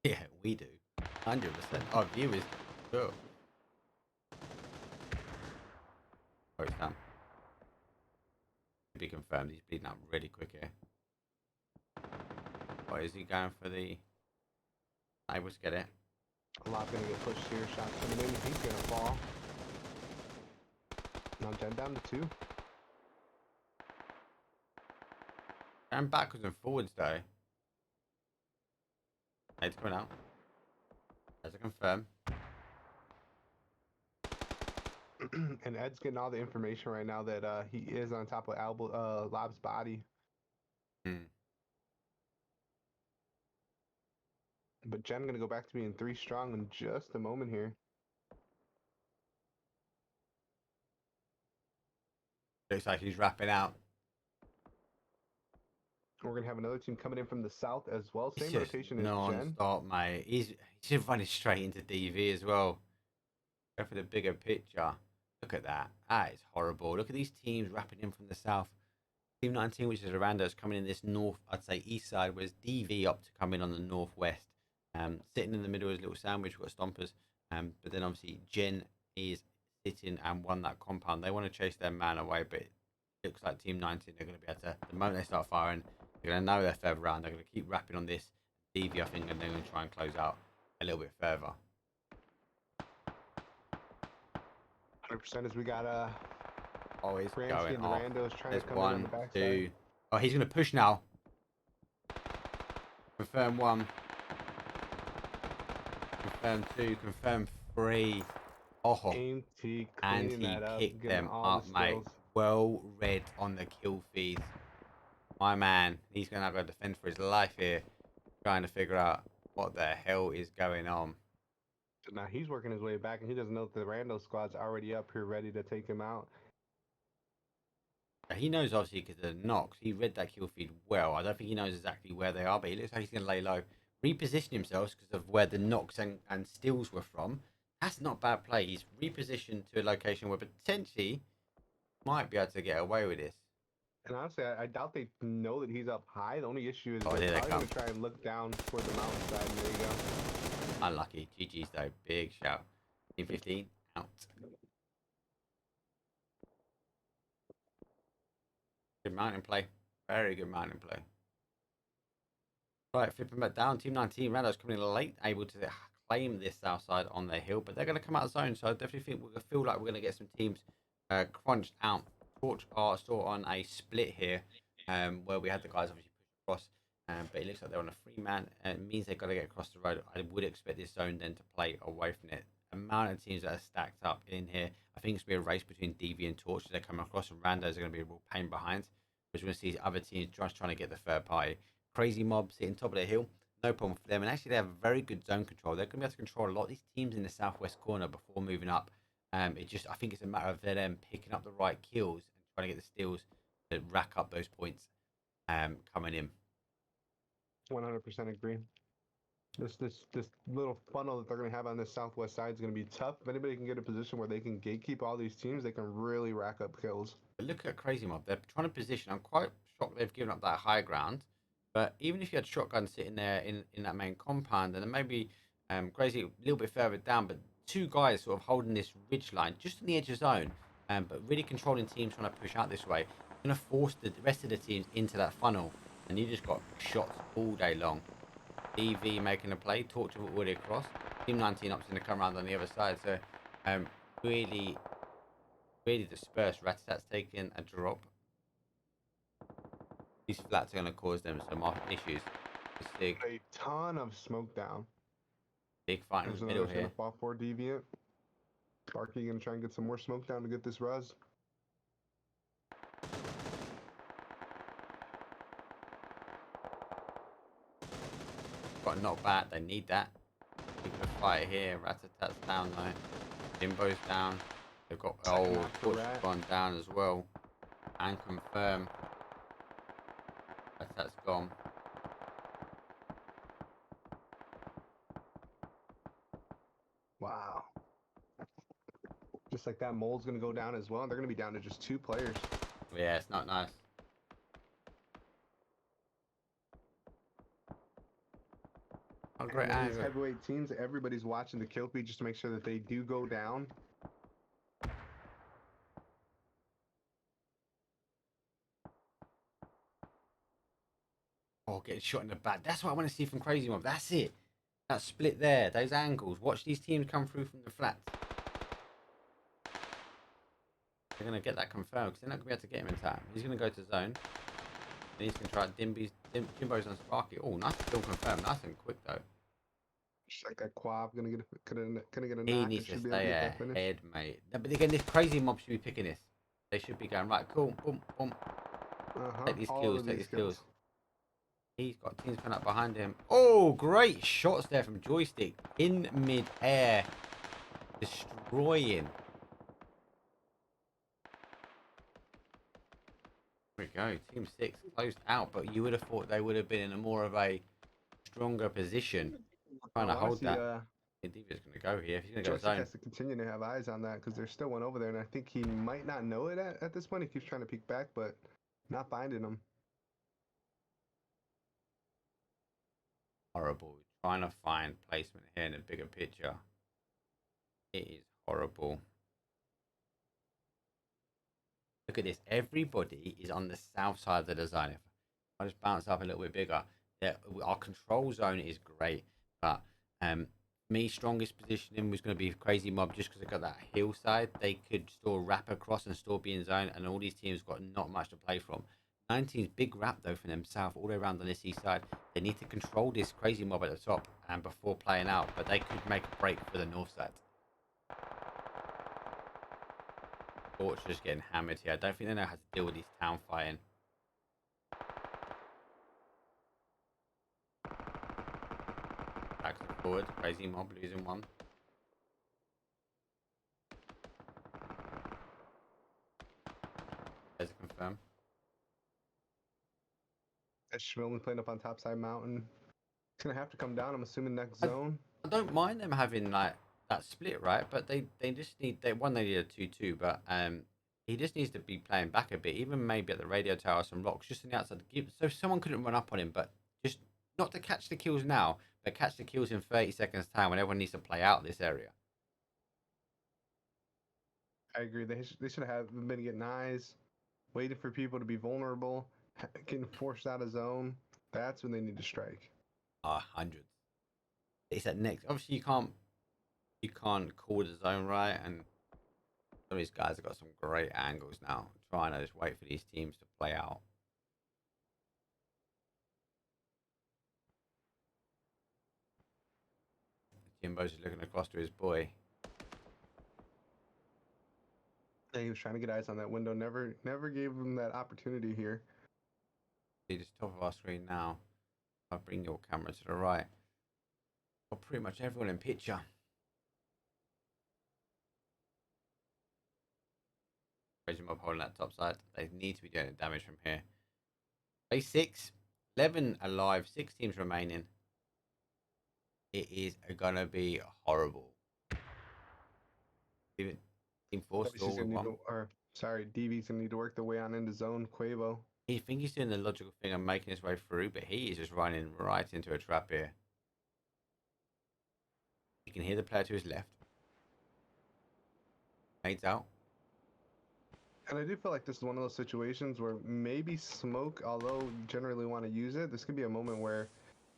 Yeah, we do. 100%. Our viewers, sure. Oh, it's done. To be confirmed, he's bleeding up really quick here. What is he going for the... Able to get it. A lot gonna get pushed here. Shots coming in. He's gonna fall. Now Jen down to 2. Going backwards and forwards though. It's coming out. As a confirm. And Ed's getting all the information right now that he is on top of Lob's body. But Jen gonna go back to being 3 strong in just a moment here. Looks like he's wrapping out. We're gonna have another team coming in from the south as well. It's Same just rotation as Jen. non-stop, mate. He's running straight into DV as well. Go for the bigger picture. Look at that. That is horrible. Look at these teams wrapping in from the south. Team 19, which is around us, coming in this north, I'd say east side, whereas DV opt to come in on the northwest. Sitting in the middle is a little sandwich. We've got Stompers. But then obviously Jen is sitting and won that compound. They want to chase their man away, but it looks like Team 19 are going to be able to, the moment they start firing, they're going to know they're further around. They're going to keep wrapping on this. DV, I think, and they're going to try and close out a little bit further. 100% as we got Oh, he's Bransky going and the off. Randos trying There's to come in on the one, backside. two. Oh, he's going to push now. Confirm 1. Confirm 2. Confirm 3. Oh, Aim T and cleaning he that up, picked getting them all up, the mate. skills. Well read on the kill feed. My man, he's going to have to defend for his life here, trying to figure out what the hell is going on. Now he's working his way back, and he doesn't know that the Rando squad's already up here ready to take him out. He knows, obviously, because of the knocks. He read that kill feed well. I don't think he knows exactly where they are, but he looks like he's going to lay low. Reposition himself because of where the knocks and steals were from. That's not bad play. He's repositioned to a location where potentially might be able to get away with this. And honestly, I doubt they know that he's up high. The only issue is Oh, they're here they probably come. going to try and look down toward the mountainside. And there you go. Unlucky. GG's though. Big shout. Team 15 out. Good mountain play. Very good mountain play. Right, flipping back down. Team 19, Randos coming in late, able to claim this south side on their hill, but they're going to come out of zone, so I definitely think we're going to feel like we're going to get some teams crunched out. Torch are still on a split here, where we had the guys obviously push across, but it looks like they're on a 3-man. It means they've got to get across the road. I would expect this zone then to play away from it. The amount of teams that are stacked up in here, I think it's going to be a race between DV and Torch as they come across, and Randos are going to be a real pain behind, because we're going to see other teams just trying to get the third party. Crazy Mob sitting top of the hill. no problem for them. And actually, they have very good zone control. They're going to be able to control a lot of these teams in the southwest corner before moving up. I think it's a matter of them picking up the right kills and trying to get the steals to rack up those points coming in. 100% agree. This little funnel that they're going to have on this southwest side is going to be tough. If anybody can get a position where they can gatekeep all these teams, they can really rack up kills. But look at Crazy Mob. They're trying to position. I'm quite shocked they've given up that high ground. But even if you had shotgun sitting there in that main compound, and then maybe Crazy a little bit further down, but two guys sort of holding this ridge line just on the edge of zone, but really controlling teams trying to push out this way, going to force the rest of the teams into that funnel, and you just got shots all day long. EV making a play, Torture already across. Team 19 opting to come around on the other side, so really dispersed. Ratatat's taking a drop. These flats are going to cause them some issues. Big A ton of smoke down. fight in There's the middle another here. fall 4 deviant. Sparky going to try and get some more smoke down to get this res. Got knocked back. They need that. Keep the fight here. Ratatat's down though. Jimbo's down. They've got Torch's gone down as well. And confirm. Ratatat's gone. Wow. Just like that, Mole's going to go down as well. They're going to be down to just 2 players. Yeah, it's not nice. Oh, great And these angle. heavyweight teams, everybody's watching the kill feed just to make sure that they do go down. Oh, getting shot in the back. That's what I want to see from Crazy Mob. That's it. That split there. Those angles. Watch these teams come through from the flats. They're going to get that confirmed because they're not going to be able to get him in time. He's going to go to zone. And he's going to try Jimbo's on Sparky. Oh, nice kill confirmed. Nice and quick though. Just like that Quab gonna get a He knock. needs to Should be able to stay get that finish. ahead, mate. No, but again, this Crazy Mob should be picking this. They should be going, right, cool, boom, boom. Take these kills, take these kills. He's got teams coming up behind him. Oh, great shots there from Joystick. In mid-air. Destroying. There we go. Team 6 closed out, but you would have thought they would have been in a more of a stronger position. Trying to hold that. Diva's going to go here. If he's going to go Joystick zone. has to continue to have eyes on that because there's still one over there, and I think he might not know it at this point. He keeps trying to peek back, but not finding him. Horrible. Trying to find placement here in a bigger picture. It is horrible. Look at this. Everybody is on the south side of the zone. If I just bounce up a little bit bigger. Yeah, our control zone is great, but me strongest positioning was going to be Crazy Mob just because I got that hillside. They could still wrap across and still be in zone, and all these teams got not much to play from. 19's big wrap though for them south all the way around on this east side. They need to control this Crazy Mob at the top and before playing out, but they could make a break for the north side. Torch just getting hammered here. I don't think they know how to deal with this town fighting. Back forward, Crazy Mob losing one. There's a confirm. That's Schmilman playing up on topside mountain. It's gonna have to come down. I'm assuming next zone. I don't mind them having like that split, right? But they just need they need a 2-2, but he just needs to be playing back a bit, even maybe at the radio tower, some rocks just on the outside. So someone couldn't run up on him, but just not to catch the kills now, but catch the kills in 30 seconds time when everyone needs to play out this area. I agree. They should have been getting eyes, waiting for people to be vulnerable, getting forced out of zone. That's when they need to strike. Hundreds. It's that next. Obviously, you can't call the zone right, and some of these guys have got some great angles now. Trying to just wait for these teams to play out. Jimbo's just looking across to his boy. Yeah, he was trying to get eyes on that window. Never gave him that opportunity here. He's just top of our screen now. I'll bring your camera to the right. Got pretty much everyone in picture. Crazy Mob holding that top side. They need to be doing damage from here. Phase 6, 11 alive, 6 teams remaining. It is gonna be horrible. Even Team 4 WC's still with gonna need one. to, or sorry, DV's gonna need to work their way on into zone. Quavo. I think he's doing the logical thing and making his way through, but he is just running right into a trap here. You can hear the player to his left. Nades out. And I do feel like this is one of those situations where maybe Smoke, although you generally want to use it, this could be a moment where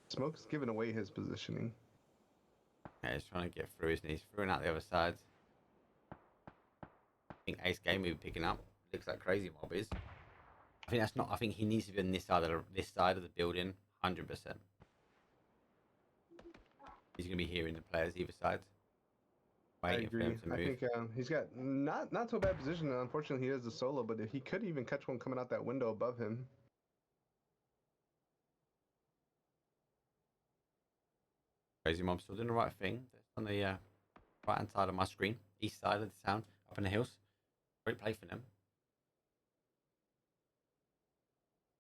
Smoke's giving away his positioning. Yeah, he's trying to get through his knees, throwing out the other side. I think Ace Game will be picking up. Looks like Crazy Mob is. I think that's not. I think he needs to be on this side of the building, 100%. He's gonna be hearing the players either side, I waiting for agree. them to move. I think he's got not so bad position. Unfortunately, he is a solo, but if he could even catch one coming out that window above him. Crazy Mob still doing the right thing. That's on the right hand side of my screen, east side of the town, up in the hills. Great play for them.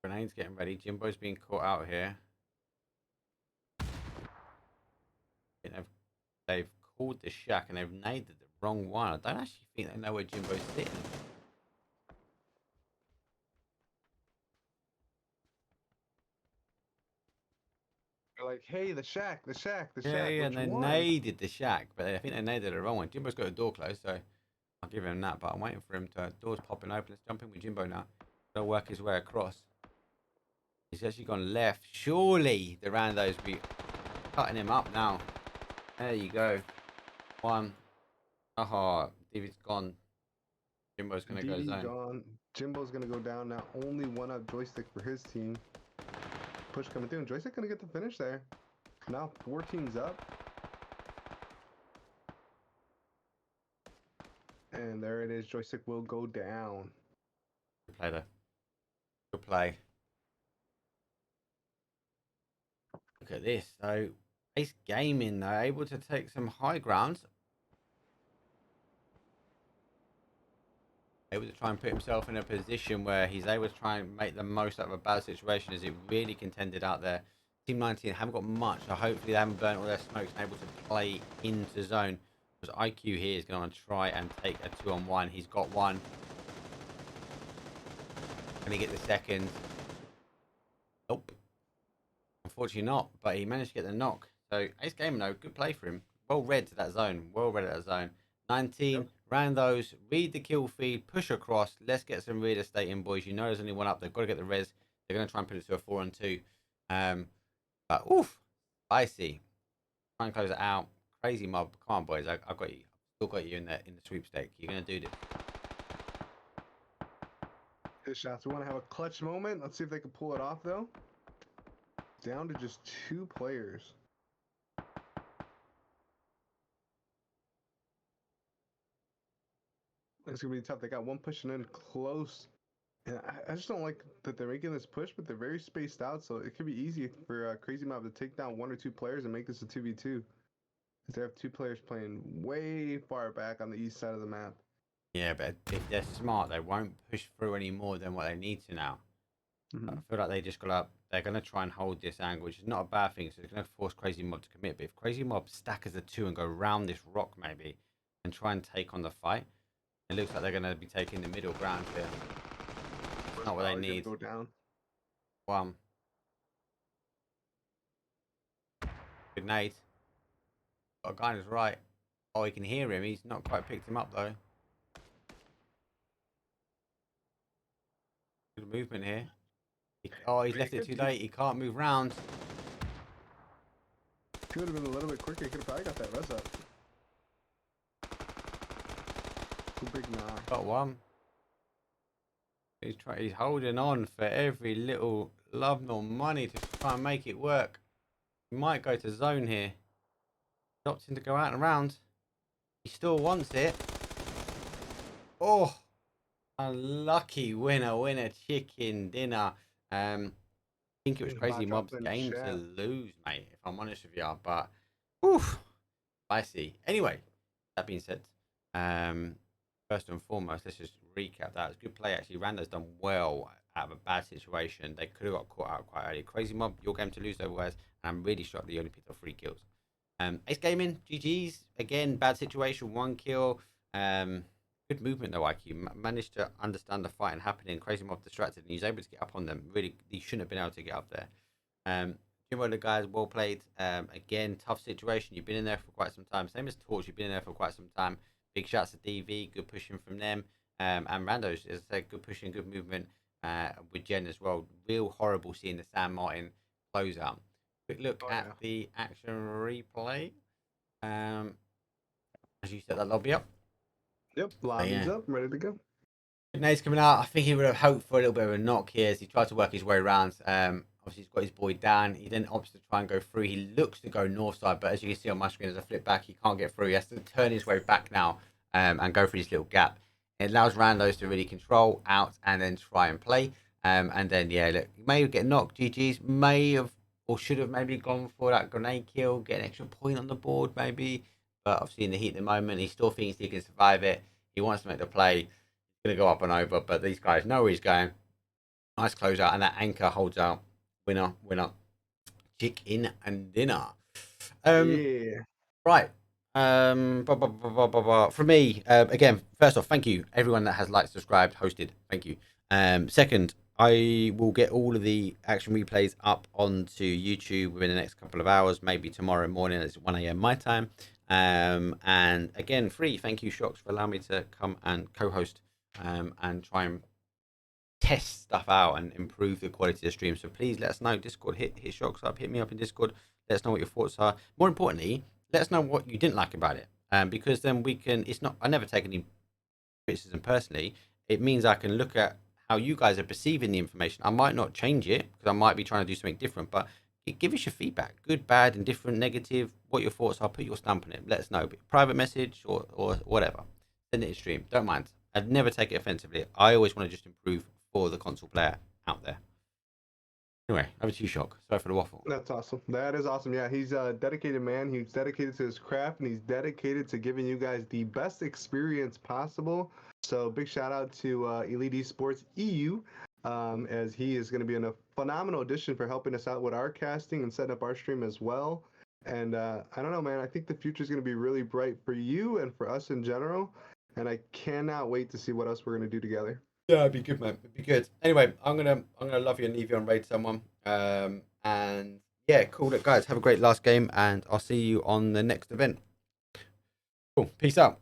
Grenades getting ready. Jimbo's being caught out here. They've called the shack and they've naded the wrong one. I don't actually think they know where Jimbo's sitting. They're like, hey, the shack, the shack, the Yeah, shack. yeah, Which and they one? naded the shack, but I think they naded the wrong one. Jimbo's got a door closed, so I'll give him that. But I'm waiting for him to. Door's popping open. Let's jump in with Jimbo now. He'll work his way across. He's actually gone left. Surely the randos be cutting him up now. There you go. One. Aha, David's gone. Jimbo's gonna go DD zone. gone. Jimbo's gonna go down now. Only one up joystick for his team. Push coming through, and joystick gonna get the finish there. Now 4 teams up. And there it is. Joystick will go down. Good play though. Good play. Look at this. So Ace Gaming though, able to take some high ground. Able to try and put himself in a position where he's able to try and make the most out of a bad situation as it really contended out there. Team 19 haven't got much, so hopefully they haven't burnt all their smokes and able to play into zone. Because IQ here is going to try and take a 2-on-1. He's got one. Can he get the second? Nope. Unfortunately not, but he managed to get the knock. So Ace Gamer though, good play for him. Well read to that zone. Well read at that zone. 19, yep. Randos, read the kill feed, push across. Let's get some real estate in, boys. You know there's only one up. They've got to get the res. They're going to try and put it to a 4-on-2. But oof, spicy. Try and close it out. Crazy Mob. Come on, boys. I've got you. Still got you in the sweepstake. You're going to do this. His shots. We want to have a clutch moment. Let's see if they can pull it off, though. Down to just 2 players. It's going to be tough. They got one pushing in close. And I just don't like that they're making this push, but they're very spaced out, so it could be easy for Crazy Mob to take down 1 or 2 players and make this a 2v2. Because they have 2 players playing way far back on the east side of the map. Yeah, but if they're smart, they won't push through any more than what they need to now. Mm-hmm. I feel like they just they're going to try and hold this angle, which is not a bad thing. So it's going to force Crazy Mob to commit. But if Crazy Mob stack as a 2 and go round this rock maybe and try and take on the fight, it looks like they're going to be taking the middle ground here. Not what they need. Go down. One. Good nade. Got a guy on his right. Oh, he can hear him. He's not quite picked him up though. Good movement here. He's left it too late. He can't move round. He would have been a little bit quicker. He could have probably got that res up. Too big knock. Got one. He's holding on for every little love nor money to try and make it work. He might go to zone here. He's opting to go out and around. He still wants it. Oh, unlucky winner chicken dinner. think it was Crazy About Mob's dropping game to chat. lose, mate, if I'm honest with you. But, oof, spicy. Anyway, that being said, first and foremost, let's just recap that. It was a good play, actually. Rando's done well out of a bad situation. They could have got caught out quite early. Crazy Mob, your game to lose otherwise. And I'm really shocked that you only picked up 3 kills. Ace Gaming, GG's. Again, bad situation, 1 kill. Good movement though, IQ. Managed to understand the fight and happening. Crazy Mob distracted, and he was able to get up on them. Really, he shouldn't have been able to get up there. Jimbo, the guys, well played. Again, tough situation. You've been in there for quite some time. Same as Torch, you've been in there for quite some time. Big shouts to DV, good pushing from them. And Randos, as I said, good pushing, good movement with Jen as well. Real horrible seeing the San Martin close out. Quick look at the action replay. As you set that lobby up. Yep, lobby's up, ready to go. Nade's coming out. I think he would have hoped for a little bit of a knock here as he tried to work his way around. Obviously, he's got his boy down. He then opts to try and go through. He looks to go north side, but as you can see on my screen, as I flip back, he can't get through. He has to turn his way back now and go through this little gap. It allows Randos to really control out and then try and play. And then, yeah, look, he may get knocked. GG's may have or should have maybe gone for that grenade kill, get an extra point on the board maybe. But obviously, in the heat at the moment, he still thinks he can survive it. He wants to make the play. Going to go up and over, but these guys know where he's going. Nice closeout, and that anchor holds out. Winner, chicken and dinner. Yeah. Right. For me, again, first off, thank you everyone that has liked, subscribed, hosted. Thank you. Second, I will get all of the action replays up onto YouTube within the next couple of hours, maybe tomorrow morning. It's 1 a.m. my time. And again, thank you, Shocks, for allowing me to come and co-host and try and test stuff out and improve the quality of the stream. So please let us know. Discord, hit Shocks up, hit me up in Discord. Let us know what your thoughts are. More importantly, let us know what you didn't like about it. Because then we can, I never take any criticism personally. It means I can look at how you guys are perceiving the information. I might not change it because I might be trying to do something different, but give us your feedback, good, bad, indifferent, negative, what your thoughts are. Put your stamp on it. Let us know. Private message or whatever. Send it in stream. Don't mind. I'd never take it offensively. I always want to just improve for the console player out there. Anyway, over to you, Shock. Sorry for the waffle. That's awesome. That is awesome. Yeah, he's a dedicated man. He's dedicated to his craft, and he's dedicated to giving you guys the best experience possible. So big shout out to Elite Esports EU, as he is going to be a phenomenal addition for helping us out with our casting and setting up our stream as well. And I don't know, man. I think the future is going to be really bright for you and for us in general. And I cannot wait to see what else we're going to do together. Yeah, it'd be good, man. It'd be good. Anyway, I'm gonna love you and leave you and raid someone. And yeah, cool. Look, guys, have a great last game, and I'll see you on the next event. Cool. Peace out.